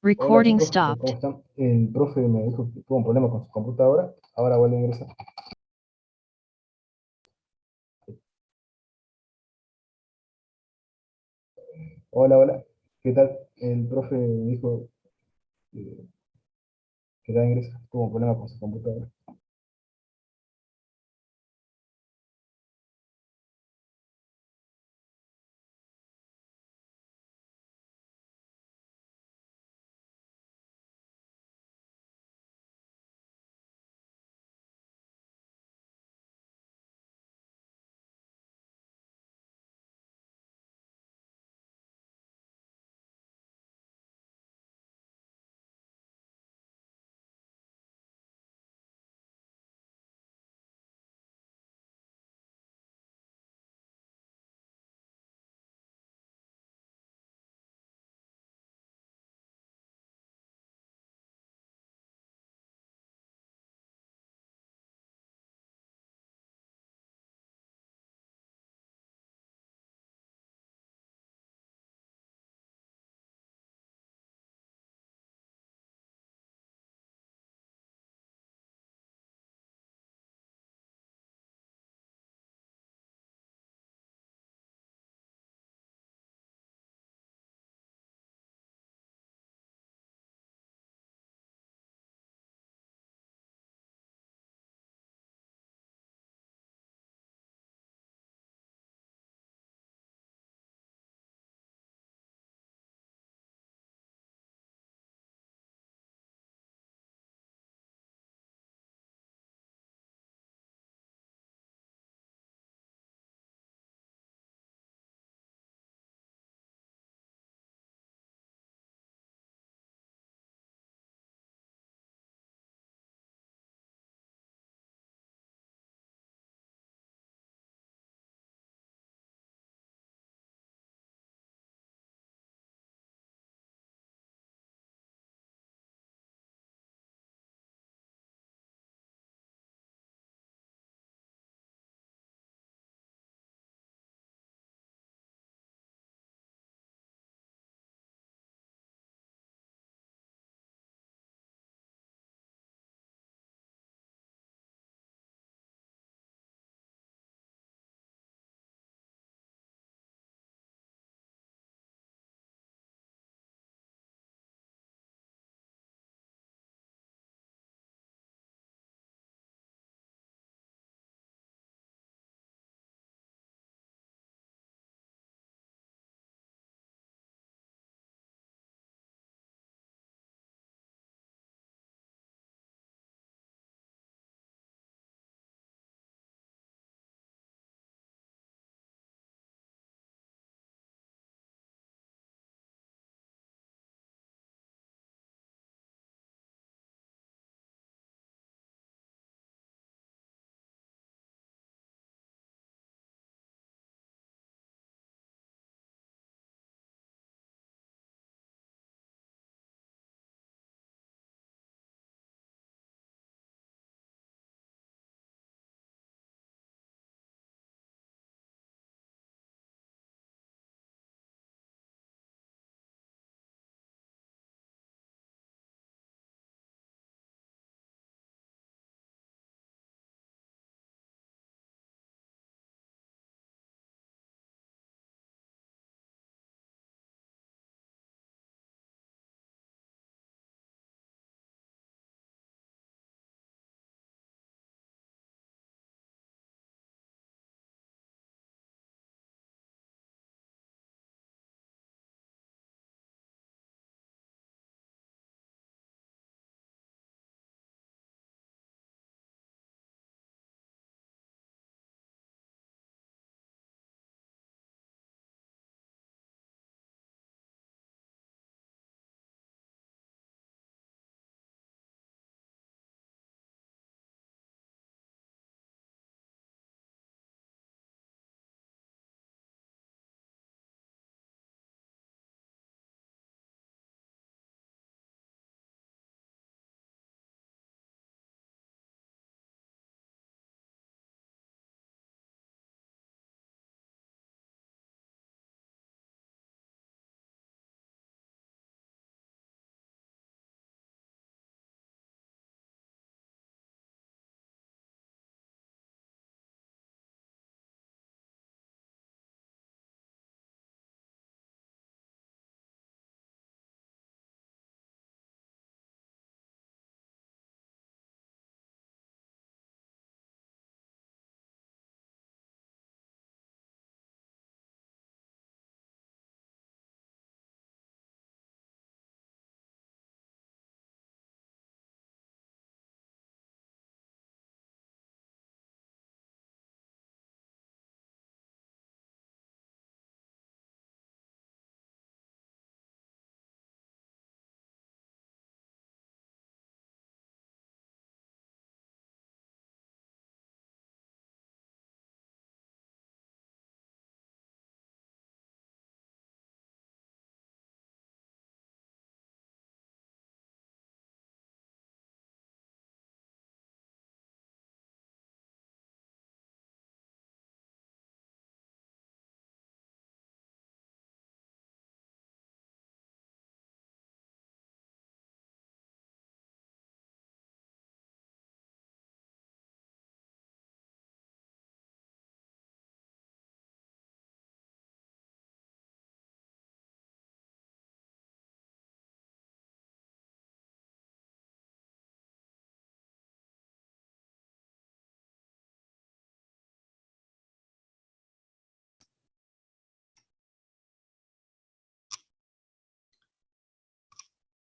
Recording chicos, ¿cómo stopped. están? El profe me dijo que tuvo un problema con su computadora, ahora vuelve a ingresar. Hola, hola, ¿qué tal? El profe me dijo que, que da ingreso, tuvo un problema con su computadora.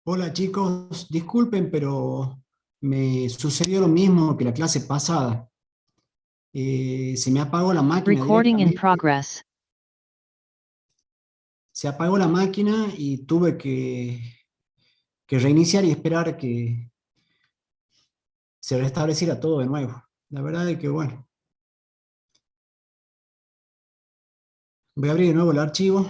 Hola chicos, disculpen, pero me sucedió lo mismo que la clase pasada. Se me apagó la máquina Recording in directamente. progress. Se apagó la máquina y tuve que reiniciar y esperar que se restableciera todo de nuevo. La verdad es que bueno. Voy a abrir de nuevo el archivo.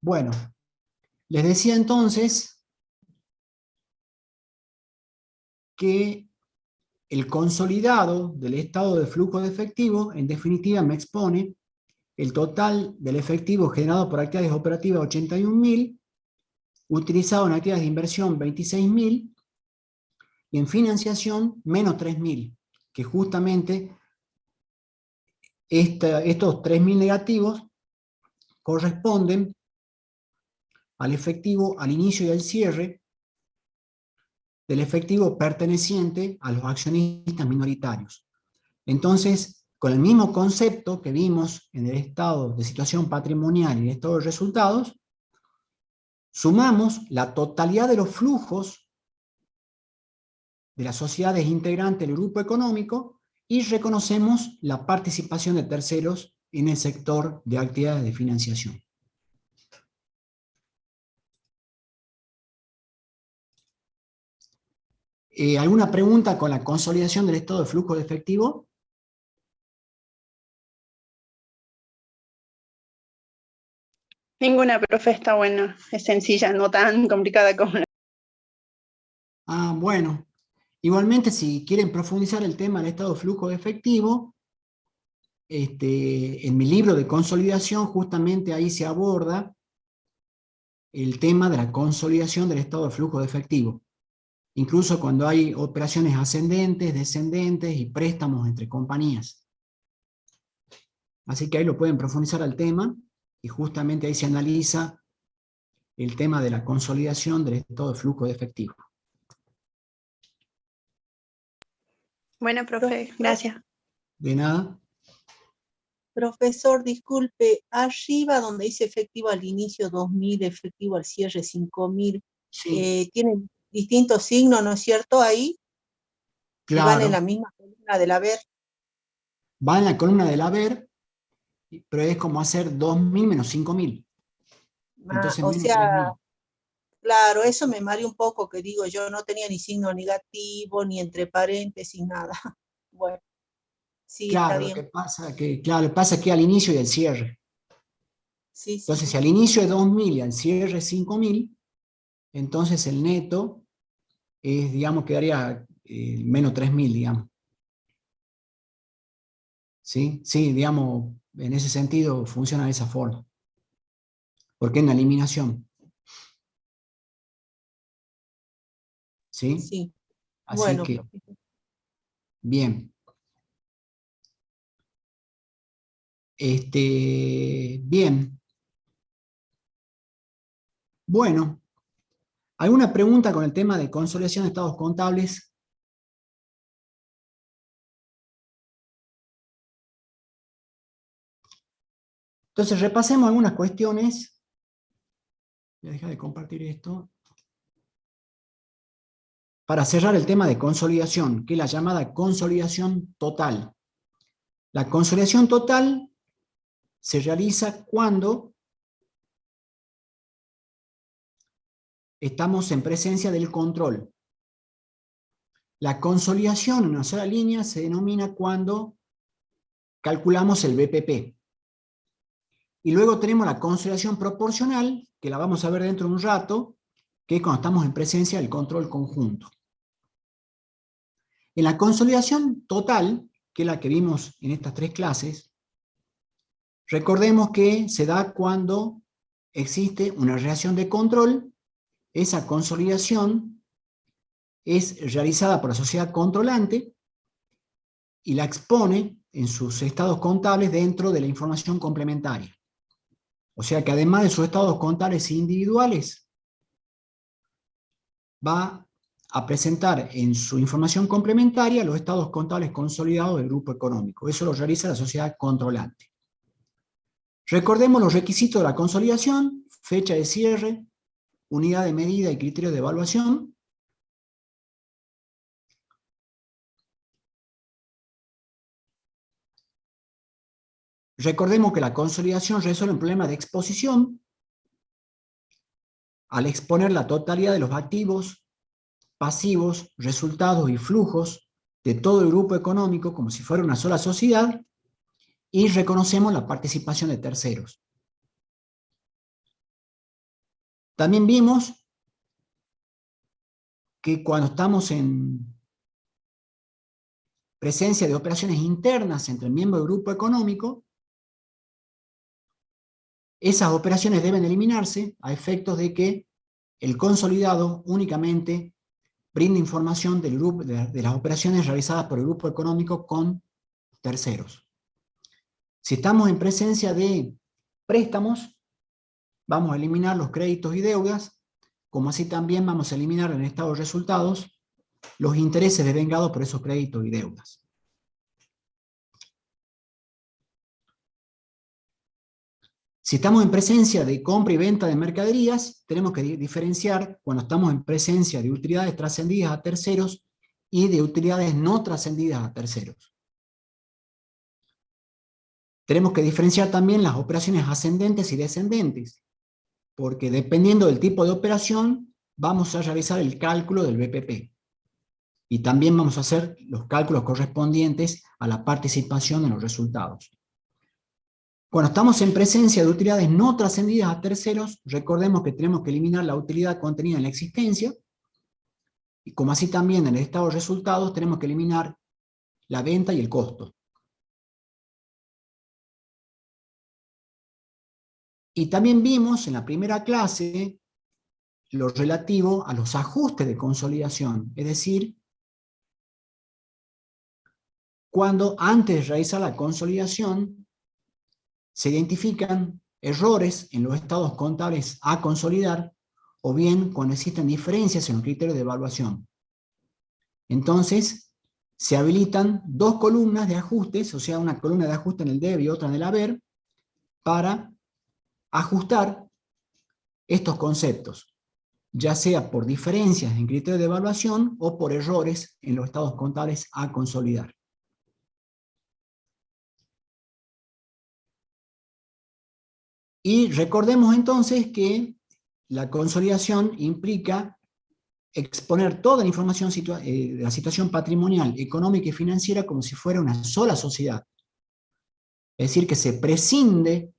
Bueno, les decía entonces que el consolidado del estado de flujo de efectivo, en definitiva, me expone el total del efectivo generado por actividades operativas 81.000, utilizado en actividades de inversión 26.000 y en financiación menos 3.000, que justamente estos 3.000 negativos corresponden al efectivo al inicio y al cierre del efectivo perteneciente a los accionistas minoritarios. Entonces, con el mismo concepto que vimos en el estado de situación patrimonial y el estado de resultados, sumamos la totalidad de los flujos de las sociedades integrantes del grupo económico y reconocemos la participación de terceros en el sector de actividades de financiación. ¿Alguna pregunta con la consolidación del estado de flujo de efectivo? Ninguna, profe, está buena. Es sencilla, no tan complicada como la... Ah, bueno. Igualmente, si quieren profundizar el tema del estado de flujo de efectivo, en mi libro de consolidación, justamente ahí se aborda el tema de la consolidación del estado de flujo de efectivo. Incluso cuando hay operaciones ascendentes, descendentes y préstamos entre compañías. Así que ahí lo pueden profundizar al tema, y justamente ahí se analiza el tema de la consolidación del estado de flujo de efectivo. Bueno, profe, gracias. De nada. Profesor, disculpe, arriba donde dice efectivo al inicio 2.000, efectivo al cierre 5.000, Sí, tienen distintos signos, ¿no es cierto? Ahí, y van en la claro. misma columna del haber. Va en la columna del haber, pero es como hacer 2.000 menos 5.000. Entonces O menos sea, 3.000. claro, eso me mareó un poco, que digo, yo no tenía ni signo negativo, ni entre paréntesis, nada. Bueno, sí, está Claro, lo que bien. pasa que, claro, lo que pasa es que al inicio y al cierre. Sí, Entonces, sí. si al inicio es 2.000 y al cierre es 5.000, entonces el neto es, digamos, quedaría menos 3.000, digamos. ¿Sí? Sí, digamos, en ese sentido funciona de esa forma. Porque es una eliminación. ¿Sí? Sí. Así Bueno, que, profesor. bien. Bien. Bueno, ¿alguna pregunta con el tema de consolidación de estados contables? Entonces, repasemos algunas cuestiones. Voy a dejar de compartir esto. Para cerrar el tema de consolidación, que es la llamada consolidación total. La consolidación total se realiza cuando estamos en presencia del control. La consolidación en una sola línea se denomina cuando calculamos el BPP. Y luego tenemos la consolidación proporcional, que la vamos a ver dentro de un rato, que es cuando estamos en presencia del control conjunto. En la consolidación total, que es la que vimos en estas tres clases, recordemos que se da cuando existe una relación de control. Esa consolidación es realizada por la sociedad controlante y la expone en sus estados contables dentro de la información complementaria. O sea que además de sus estados contables individuales, va a presentar en su información complementaria los estados contables consolidados del grupo económico. Eso lo realiza la sociedad controlante. Recordemos los requisitos de la consolidación: fecha de cierre, unidad de medida y criterio de evaluación. Recordemos que la consolidación resuelve un problema de exposición al exponer la totalidad de los activos, pasivos, resultados y flujos de todo el grupo económico como si fuera una sola sociedad, y reconocemos la participación de terceros. También vimos que cuando estamos en presencia de operaciones internas entre miembros del grupo económico, esas operaciones deben eliminarse a efectos de que el consolidado únicamente brinde información del grupo, de las operaciones realizadas por el grupo económico con terceros. Si estamos en presencia de préstamos, vamos a eliminar los créditos y deudas, como así también vamos a eliminar en el estado de resultados los intereses devengados por esos créditos y deudas. Si estamos en presencia de compra y venta de mercaderías, tenemos que diferenciar cuando estamos en presencia de utilidades trascendidas a terceros y de utilidades no trascendidas a terceros. Tenemos que diferenciar también las operaciones ascendentes y descendentes, porque dependiendo del tipo de operación, vamos a realizar el cálculo del BPP. Y también vamos a hacer los cálculos correspondientes a la participación en los resultados. Cuando estamos en presencia de utilidades no trascendidas a terceros, recordemos que tenemos que eliminar la utilidad contenida en la existencia, y como así también en el estado de resultados tenemos que eliminar la venta y el costo. Y también vimos en la primera clase lo relativo a los ajustes de consolidación, es decir, cuando antes de realizar la consolidación se identifican errores en los estados contables a consolidar, o bien cuando existen diferencias en los criterios de evaluación. Entonces, se habilitan dos columnas de ajustes, o sea, una columna de ajuste en el debe y otra en el haber, para ajustar estos conceptos, ya sea por diferencias en criterios de evaluación o por errores en los estados contables a consolidar. Y recordemos entonces que la consolidación implica exponer toda la información de la situación patrimonial, económica y financiera como si fuera una sola sociedad. Es decir, que se prescinde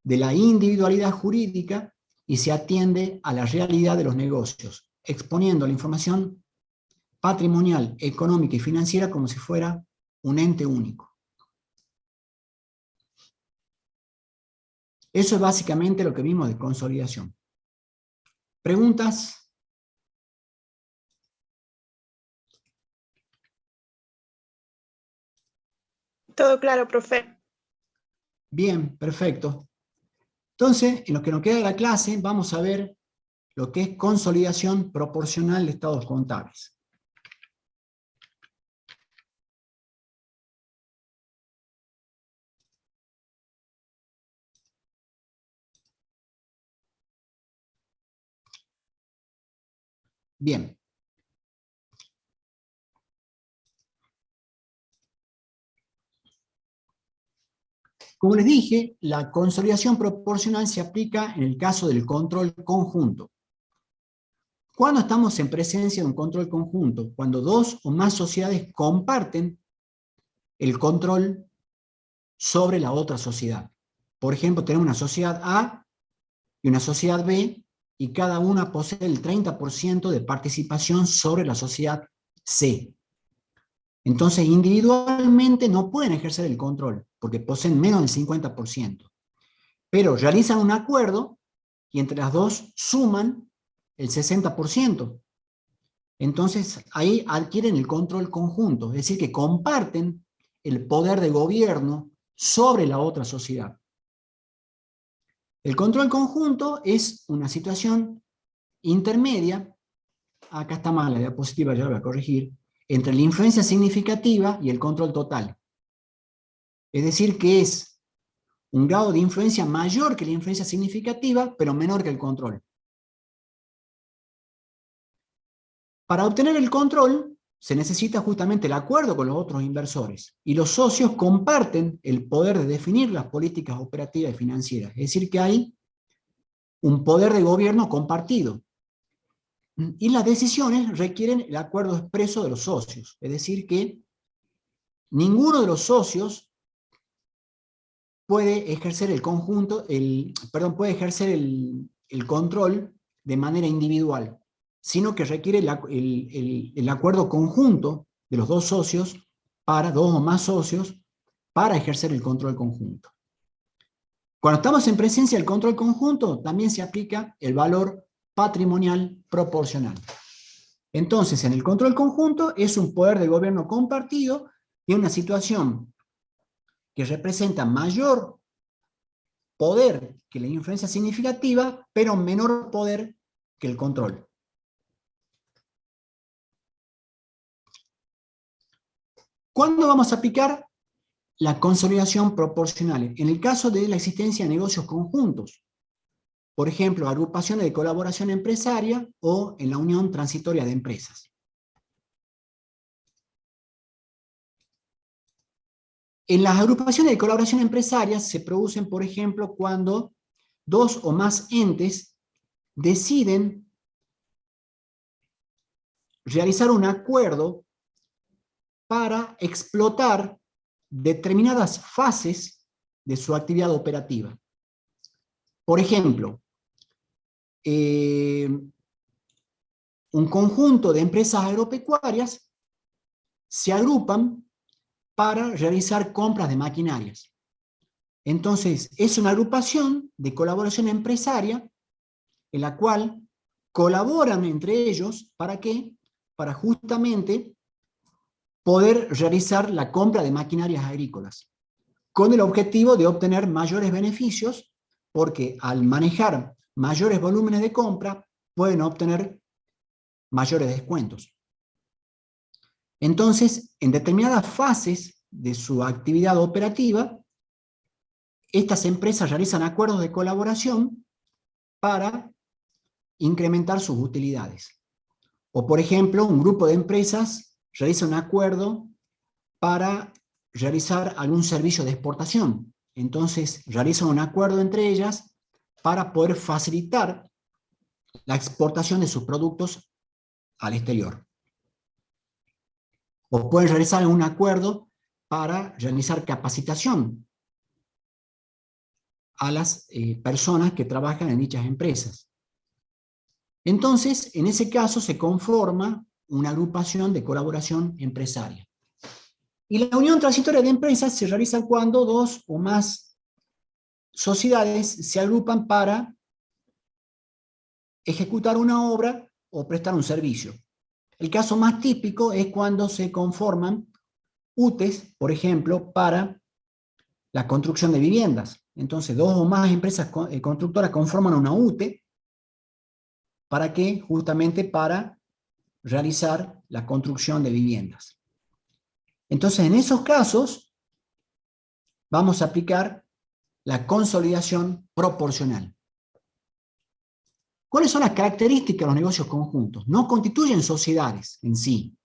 de la individualidad jurídica y se atiende a la realidad de los negocios, exponiendo la información patrimonial, económica y financiera como si fuera un ente único. Eso es básicamente lo que vimos de consolidación. ¿Preguntas? Todo claro, profe. Bien, perfecto. Entonces, en lo que nos queda de la clase, vamos a ver lo que es consolidación proporcional de estados contables. Bien. Como les dije, la consolidación proporcional se aplica en el caso del control conjunto. ¿Cuándo estamos en presencia de un control conjunto? Cuando dos o más sociedades comparten el control sobre la otra sociedad. Por ejemplo, tenemos una sociedad A y una sociedad B, y cada una posee el 30% de participación sobre la sociedad C. Entonces, individualmente no pueden ejercer el control, porque poseen menos del 50%. Pero realizan un acuerdo, y entre las dos suman el 60%. Entonces, ahí adquieren el control conjunto, es decir, que comparten el poder de gobierno sobre la otra sociedad. El control conjunto es una situación intermedia, acá está mal la diapositiva, ya la voy a corregir, entre la influencia significativa y el control total. Es decir, que es un grado de influencia mayor que la influencia significativa, pero menor que el control. Para obtener el control, se necesita justamente el acuerdo con los otros inversores, y los socios comparten el poder de definir las políticas operativas y financieras. Es decir, que hay un poder de gobierno compartido. Y las decisiones requieren el acuerdo expreso de los socios. Es decir, que ninguno de los socios puede ejercer el control de manera individual, sino que requiere el acuerdo conjunto de los dos socios, dos o más socios, para ejercer el control conjunto. Cuando estamos en presencia del control conjunto, también se aplica el valor patrimonial proporcional. Entonces, en el control conjunto es un poder de gobierno compartido y una situación que representa mayor poder que la influencia significativa, pero menor poder que el control. ¿Cuándo vamos a aplicar la consolidación proporcional? En el caso de la existencia de negocios conjuntos. Por ejemplo, agrupaciones de colaboración empresaria o en la unión transitoria de empresas. En las agrupaciones de colaboración empresaria se producen, por ejemplo, cuando dos o más entes deciden realizar un acuerdo para explotar determinadas fases de su actividad operativa. Por ejemplo, un conjunto de empresas agropecuarias se agrupan para realizar compras de maquinarias. Entonces, es una agrupación de colaboración empresaria en la cual colaboran entre ellos, ¿para qué? Para justamente poder realizar la compra de maquinarias agrícolas, con el objetivo de obtener mayores beneficios, porque al manejar mayores volúmenes de compra, pueden obtener mayores descuentos. Entonces, en determinadas fases de su actividad operativa, estas empresas realizan acuerdos de colaboración para incrementar sus utilidades. O, por ejemplo, un grupo de empresas realiza un acuerdo para realizar algún servicio de exportación. Entonces, realizan un acuerdo entre ellas para poder facilitar la exportación de sus productos al exterior. O pueden realizar un acuerdo para realizar capacitación a las personas que trabajan en dichas empresas. Entonces, en ese caso se conforma una agrupación de colaboración empresaria. Y la unión transitoria de empresas se realiza cuando dos o más sociedades se agrupan para ejecutar una obra o prestar un servicio. El caso más típico es cuando se conforman UTEs, por ejemplo, para la construcción de viviendas. Entonces, dos o más empresas constructoras conforman una UTE. ¿Para qué? Justamente para realizar la construcción de viviendas. Entonces, en esos casos, vamos a aplicar la consolidación proporcional. ¿Cuáles son las características de los negocios conjuntos? No constituyen sociedades en sí,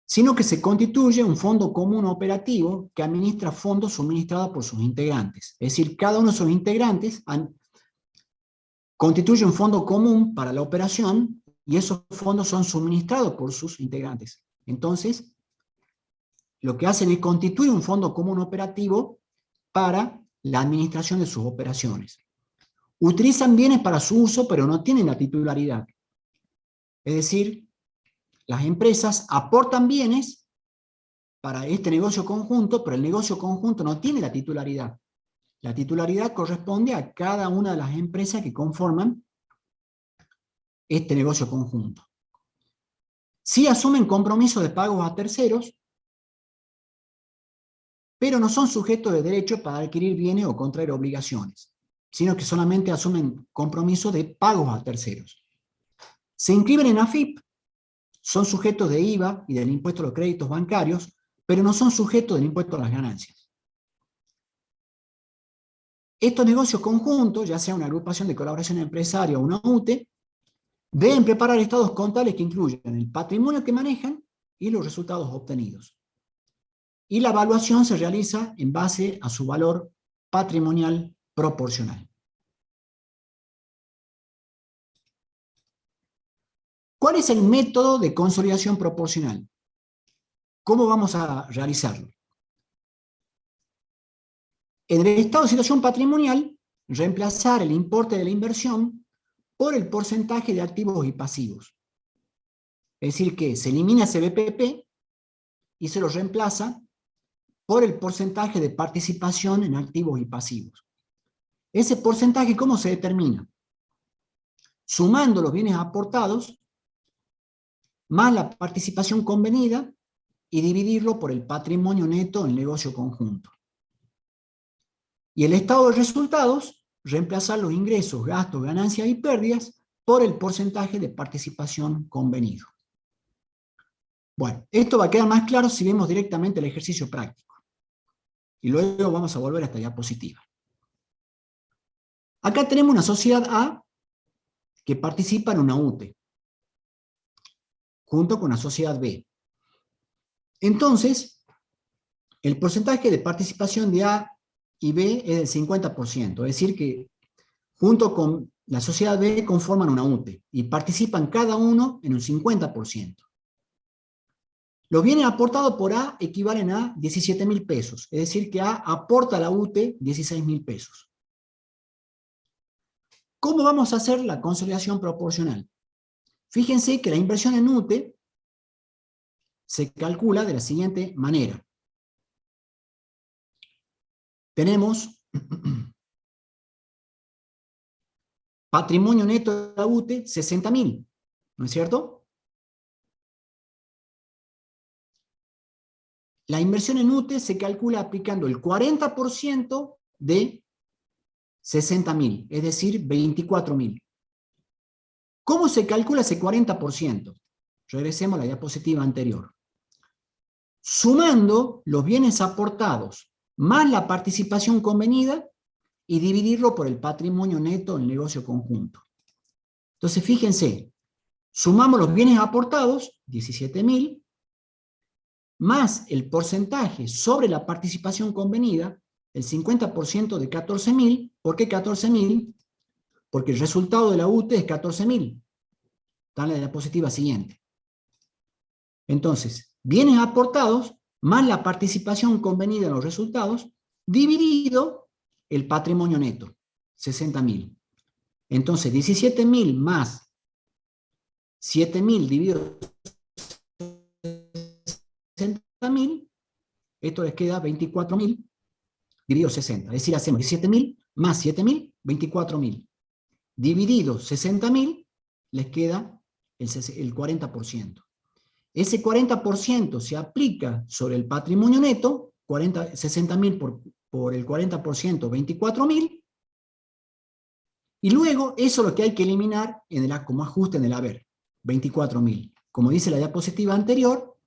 sino que se constituye un fondo común operativo que administra fondos suministrados por sus integrantes. Es decir, cada uno de sus integrantes constituye un fondo común para la operación y esos fondos son suministrados por sus integrantes. Entonces, lo que hacen es constituir un fondo común operativo para la administración de sus operaciones. Utilizan bienes para su uso, pero no tienen la titularidad. Es decir, las empresas aportan bienes para este negocio conjunto, pero el negocio conjunto no tiene la titularidad. La titularidad corresponde a cada una de las empresas que conforman este negocio conjunto. Sí asumen compromisos de pagos a terceros, pero no son sujetos de derecho para adquirir bienes o contraer obligaciones, sino que solamente asumen compromisos de pagos a terceros. Se inscriben en AFIP, son sujetos de IVA y del impuesto a los créditos bancarios, pero no son sujetos del impuesto a las ganancias. Estos negocios conjuntos, ya sea una agrupación de colaboración empresaria o una UTE, deben preparar estados contables que incluyan el patrimonio que manejan y los resultados obtenidos. Y la evaluación se realiza en base a su valor patrimonial proporcional. ¿Cuál es el método de consolidación proporcional? ¿Cómo vamos a realizarlo? En el estado de situación patrimonial, reemplazar el importe de la inversión por el porcentaje de activos y pasivos. Es decir, que se elimina ese BPP y se lo reemplaza por el porcentaje de participación en activos y pasivos. Ese porcentaje, ¿cómo se determina? Sumando los bienes aportados más la participación convenida y dividirlo por el patrimonio neto del negocio conjunto. Y el estado de resultados, reemplazar los ingresos, gastos, ganancias y pérdidas por el porcentaje de participación convenido. Bueno, esto va a quedar más claro si vemos directamente el ejercicio práctico. Y luego vamos a volver a esta diapositiva. Acá tenemos una sociedad A que participa en una UTE, junto con una sociedad B. Entonces, el porcentaje de participación de A y B es del 50%, es decir que junto con la sociedad B conforman una UTE y participan cada uno en un 50%. Los bienes aportados por A equivalen a 17.000 pesos, es decir que A aporta a la UTE 16.000 pesos. ¿Cómo vamos a hacer la consolidación proporcional? Fíjense que la inversión en UTE se calcula de la siguiente manera. Tenemos patrimonio neto de la UTE, 60.000, ¿no es cierto? La inversión en UTE se calcula aplicando el 40% de 60.000, es decir, 24.000. ¿Cómo se calcula ese 40%? Regresemos a la diapositiva anterior. Sumando los bienes aportados más la participación convenida y dividirlo por el patrimonio neto del negocio conjunto. Entonces, fíjense, sumamos los bienes aportados, 17.000, más el porcentaje sobre la participación convenida, el 50% de 14.000. ¿Por qué 14.000? Porque el resultado de la UTE es 14.000. Está en la diapositiva siguiente. Entonces, bienes aportados más la participación convenida en los resultados, dividido el patrimonio neto, 60.000. Entonces, 17.000 más 7.000 dividido 60.000, esto les queda 24.000 dividido 60. Es decir, hacemos 17.000 más 7.000, 24.000. Dividido 60.000, les queda el 40%. Ese 40% se aplica sobre el patrimonio neto, 60.000 por el 40%, 24.000, y luego eso es lo que hay que eliminar como ajuste en el haber, 24.000. Como dice la diapositiva anterior,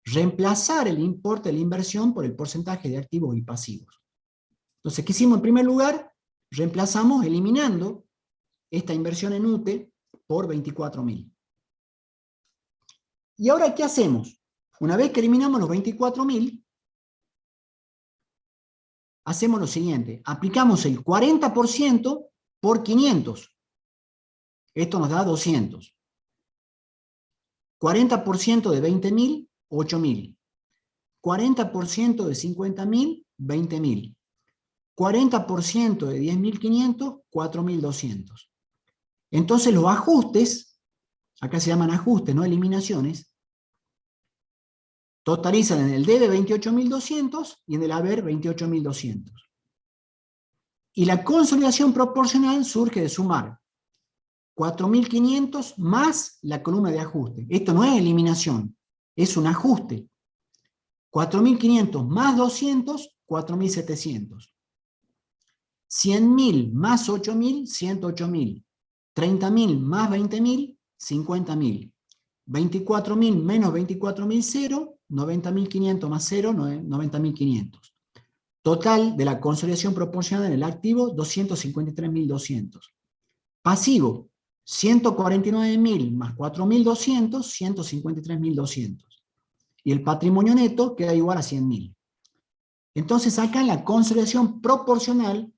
reemplazar el importe de la inversión por el porcentaje de activos y pasivos. Entonces, ¿qué hicimos en primer lugar? Reemplazamos eliminando esta inversión en UTE por 24.000. ¿Y ahora qué hacemos? Una vez que eliminamos los 24.000, hacemos lo siguiente. Aplicamos el 40% por 500. Esto nos da 200. 40% de 20.000, 8.000. 40% de 50.000, 20.000. 40% de 10.500, 4.200. Entonces los ajustes, acá se llaman ajustes, no eliminaciones, totalizan en el debe 28.200 y en el haber 28.200. Y la consolidación proporcional surge de sumar 4.500 más la columna de ajuste. Esto no es eliminación, es un ajuste. 4.500 más 200, 4.700. 100.000 más 8.000, 108.000. 30.000 más 20.000, 50.000. 24.000 menos 24.000, 0. 90.500 más 0, 90.500. Total de la consolidación proporcional en el activo, 253.200. Pasivo, 149.000 más 4.200, 153.200. Y el patrimonio neto queda igual a 100.000. Entonces acá en la consolidación proporcional,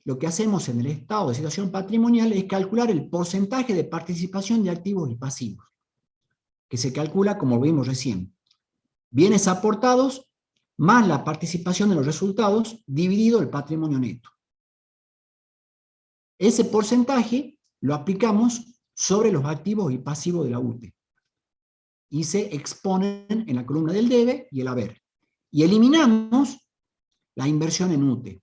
lo que hacemos en el estado de situación patrimonial es calcular el porcentaje de participación de activos y pasivos, que se calcula como vimos recién. Bienes aportados más la participación de los resultados dividido el patrimonio neto. Ese porcentaje lo aplicamos sobre los activos y pasivos de la UTE y se exponen en la columna del debe y el haber. Y eliminamos la inversión en UTE.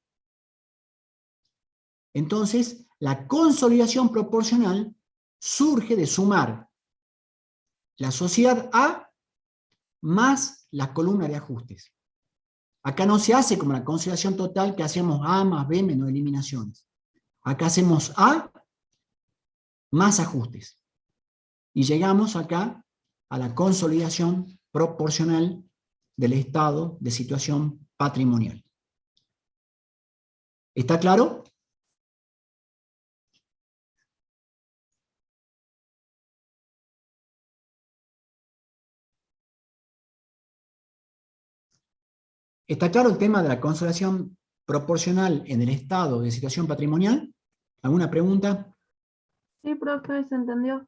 Entonces, la consolidación proporcional surge de sumar la sociedad A más la columna de ajustes. Acá no se hace como la consolidación total que hacemos A más B menos eliminaciones. Acá hacemos A más ajustes. Y llegamos acá a la consolidación proporcional del estado de situación patrimonial. ¿Está claro? ¿Está claro el tema de la consolidación proporcional en el estado de situación patrimonial? ¿Alguna pregunta? Sí, profe, ¿se entendió?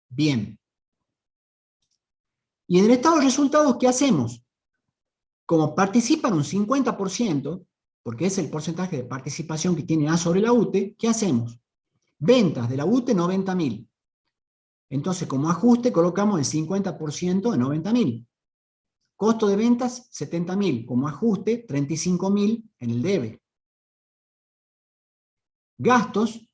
Bien. Y en el estado de resultados, ¿qué hacemos? Como participan un 50%, porque es el porcentaje de participación que tiene A sobre la UTE, ¿qué hacemos? Ventas de la UTE, 90.000. Entonces, como ajuste, colocamos el 50% de 90.000. Costo de ventas, 70.000. Como ajuste, 35.000 en el debe. Gastos,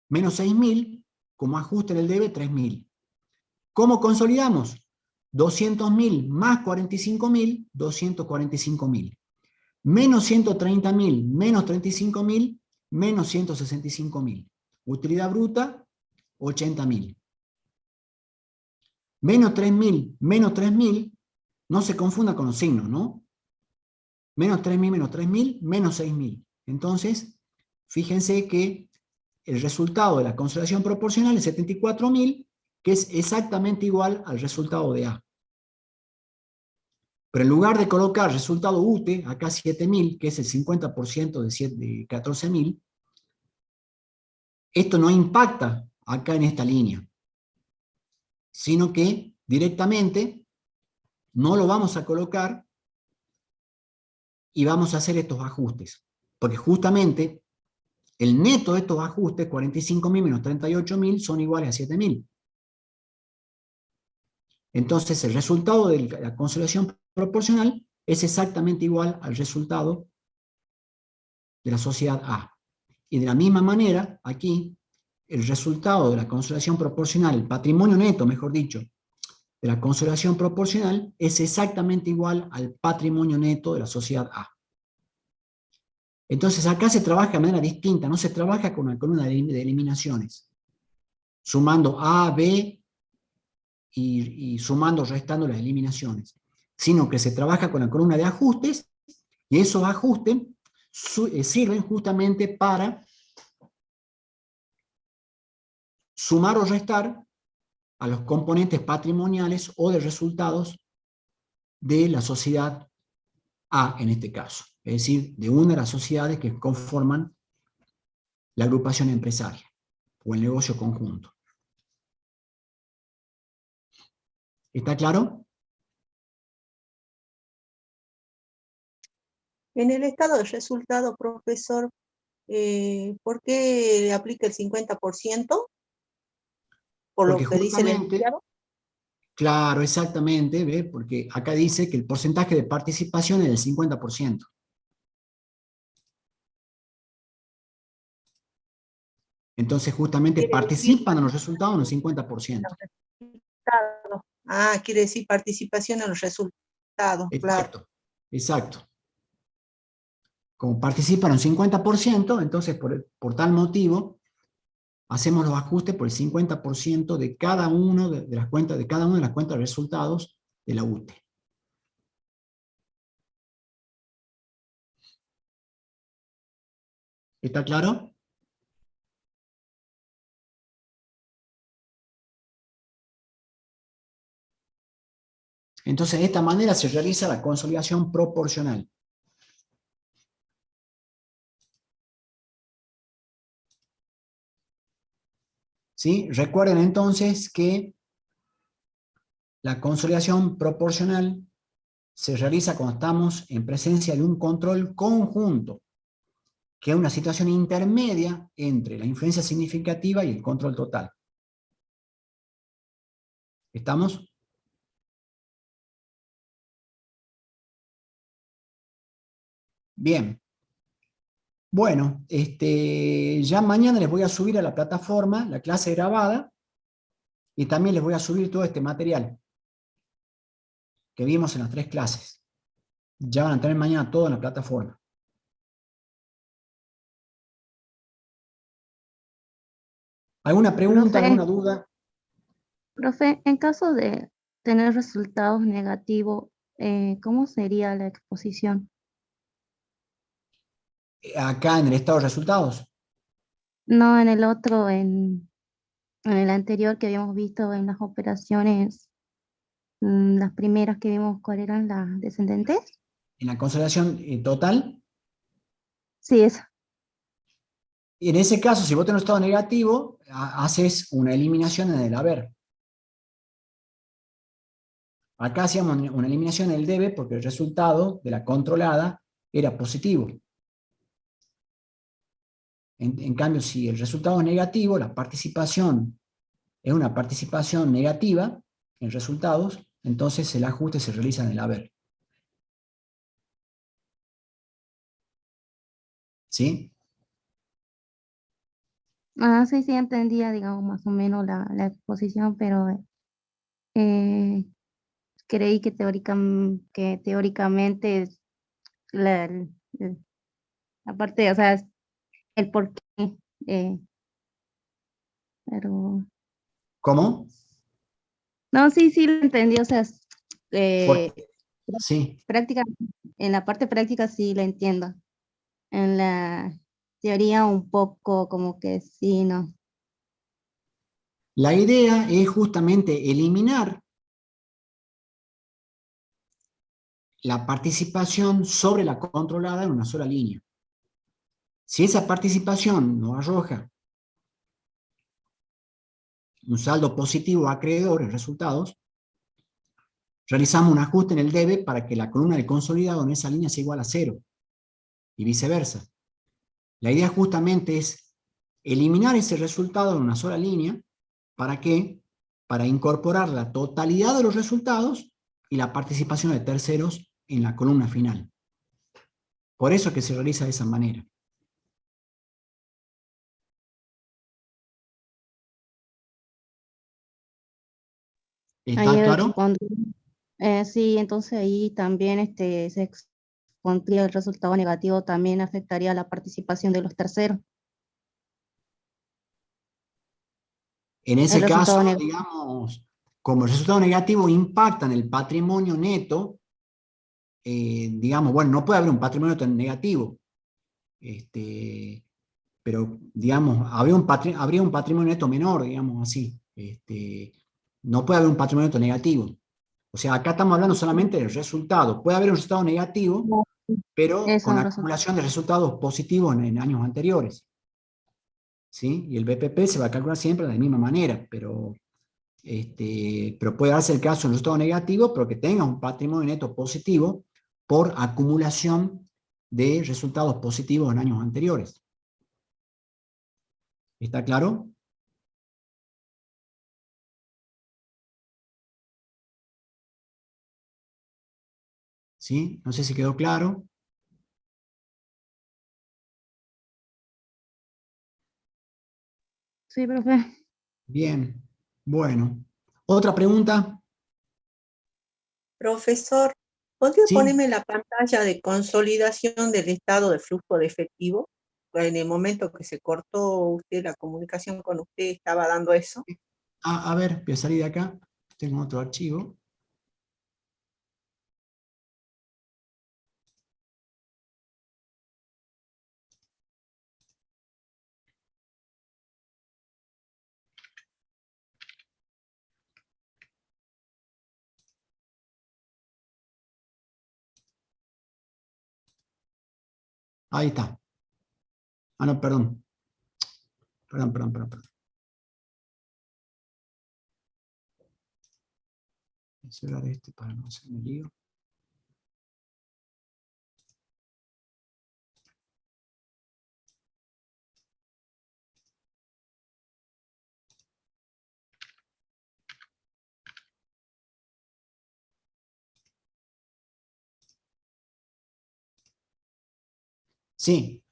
menos 6.000. Como ajuste en el debe, 3.000. ¿Cómo consolidamos? 200.000 más 45.000, 245.000. Menos 130.000, menos 35.000, menos 165.000. Utilidad bruta, 80.000. Menos 3.000, no se confunda con los signos, ¿no? Menos 3.000, menos 6.000. Entonces, fíjense que el resultado de la consolidación proporcional es 74.000, que es exactamente igual al resultado de A. Pero en lugar de colocar resultado UTE, acá 7.000, que es el 50% de 14.000, esto no impacta acá en esta línea, sino que directamente no lo vamos a colocar y vamos a hacer estos ajustes. Porque justamente el neto de estos ajustes, 45.000 menos 38.000, son iguales a 7.000. Entonces el resultado de la consolidación proporcional es exactamente igual al resultado de la sociedad A. Y de la misma manera, aquí, el resultado de la consolidación proporcional, el patrimonio neto, mejor dicho, de la consolidación proporcional, es exactamente igual al patrimonio neto de la sociedad A. Entonces acá se trabaja de manera distinta, no se trabaja con una columna de eliminaciones, sumando A, B, y sumando, restando las eliminaciones, sino que se trabaja con la columna de ajustes, y esos ajustes sirven justamente para sumar o restar a los componentes patrimoniales o de resultados de la sociedad A en este caso, es decir, de una de las sociedades que conforman la agrupación empresaria o el negocio conjunto. ¿Está claro? En el estado de resultado, profesor, ¿por qué le aplica el 50%? Por lo Porque que dice el justamente, enunciado. claro, exactamente, ¿ve? Porque acá dice que el porcentaje de participación es del 50%. Entonces justamente Quiere decir- participan en los resultados en un 50%. Ah, quiere decir participación en los resultados, claro. Exacto, exacto. Como participan un 50%, entonces por tal motivo hacemos los ajustes por el 50% de cada uno de las cuentas, de cada una de las cuentas de resultados de la UTE. ¿Está claro? Entonces, de esta manera se realiza la consolidación proporcional. ¿Sí? Recuerden entonces que la consolidación proporcional se realiza cuando estamos en presencia de un control conjunto, que es una situación intermedia entre la influencia significativa y el control total. ¿Estamos? Bien. Bueno, ya mañana les voy a subir a la plataforma la clase grabada y también les voy a subir todo este material que vimos en las 3 clases. Ya van a tener mañana todo en la plataforma. ¿Alguna pregunta, Profe. alguna duda? Profe, en caso de tener resultados negativos, ¿cómo sería la exposición? Acá en el estado de resultados. No en el otro, en el anterior que habíamos visto en las operaciones, las primeras que vimos, ¿cuáles eran las descendentes? En la consolidación total. Sí, eso. Y en ese caso, si vos tenés un estado negativo, haces una eliminación en el haber. Acá hacíamos una eliminación en el debe porque el resultado de la controlada era positivo. En cambio, si el resultado es negativo, la participación es una participación negativa en resultados, entonces el ajuste se realiza en el haber. ¿Sí? Ah, sí, sí, entendía, digamos, más o menos la exposición, pero eh, creí que, que teóricamente la, la parte, o sea, el por qué, eh, pero ¿Cómo? no, sí, sí, lo entendí, o sea, eh, Sí. en la parte práctica sí la entiendo, en la teoría un poco como que sí, no. La idea es justamente eliminar la participación sobre la controlada en una sola línea. Si esa participación nos arroja un saldo positivo a acreedor en resultados, realizamos un ajuste en el debe para que la columna del consolidado en esa línea sea igual a 0 y viceversa. La idea justamente es eliminar ese resultado en una sola línea. ¿Para qué? Para incorporar la totalidad de los resultados y la participación de terceros en la columna final. Por eso es que se realiza de esa manera. Ahí ¿Está claro? sí, entonces ahí también se expondría el resultado negativo, también afectaría la participación de los terceros. En El ese caso, resultado negativo. digamos, como el resultado negativo impacta en el patrimonio neto, digamos, bueno, no puede haber un patrimonio neto negativo, pero, digamos, habría un patrimonio neto menor, digamos así. No puede haber un patrimonio neto negativo. O sea, acá estamos hablando solamente del resultado. Puede haber un resultado negativo, pero con Eso, acumulación de resultados positivos en años anteriores. ¿Sí? Y el BPP se va a calcular siempre de la misma manera, pero puede darse el caso de un resultado negativo, pero que tenga un patrimonio neto positivo por acumulación de resultados positivos en años anteriores. ¿Está claro? ¿Sí? No sé si quedó claro. Sí, profe. Bien, bueno. ¿Otra pregunta? Profesor, ¿podría Sí. ponerme la pantalla de consolidación del estado de flujo de efectivo? En el momento que se cortó usted la comunicación con usted, estaba dando eso. A ver, voy a salir de acá. Tengo otro archivo. Ahí está. Ah, no, perdón. Perdón. Voy a cerrar este para no hacerme lío. Sí.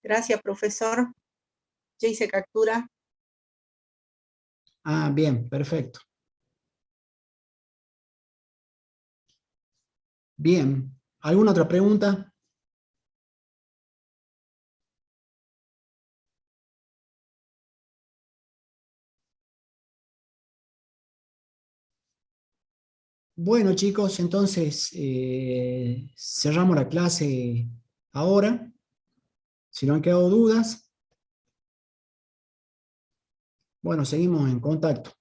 Gracias, profesor. Ya hice captura. Ah, bien, perfecto. Bien. ¿Alguna otra pregunta? Bueno, chicos, entonces cerramos la clase ahora. Si no han quedado dudas, bueno, seguimos en contacto.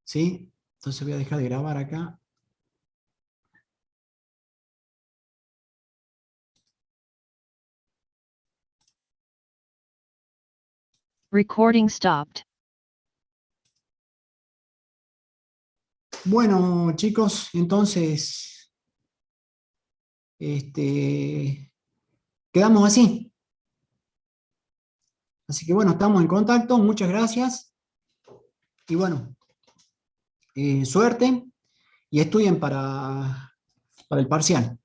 ¿Sí? Entonces voy a dejar de grabar acá. Recording stopped. Bueno, chicos, entonces quedamos así. Así que bueno, estamos en contacto. Muchas gracias. Y bueno, suerte y estudien para el parcial.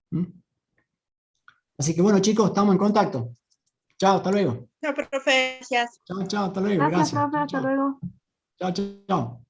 ¿Mm? Así que bueno, chicos, estamos en contacto. Chao, hasta luego. No, profe, gracias. Chao, hasta luego. Gracias, Gracias. profe, hasta luego. Chao.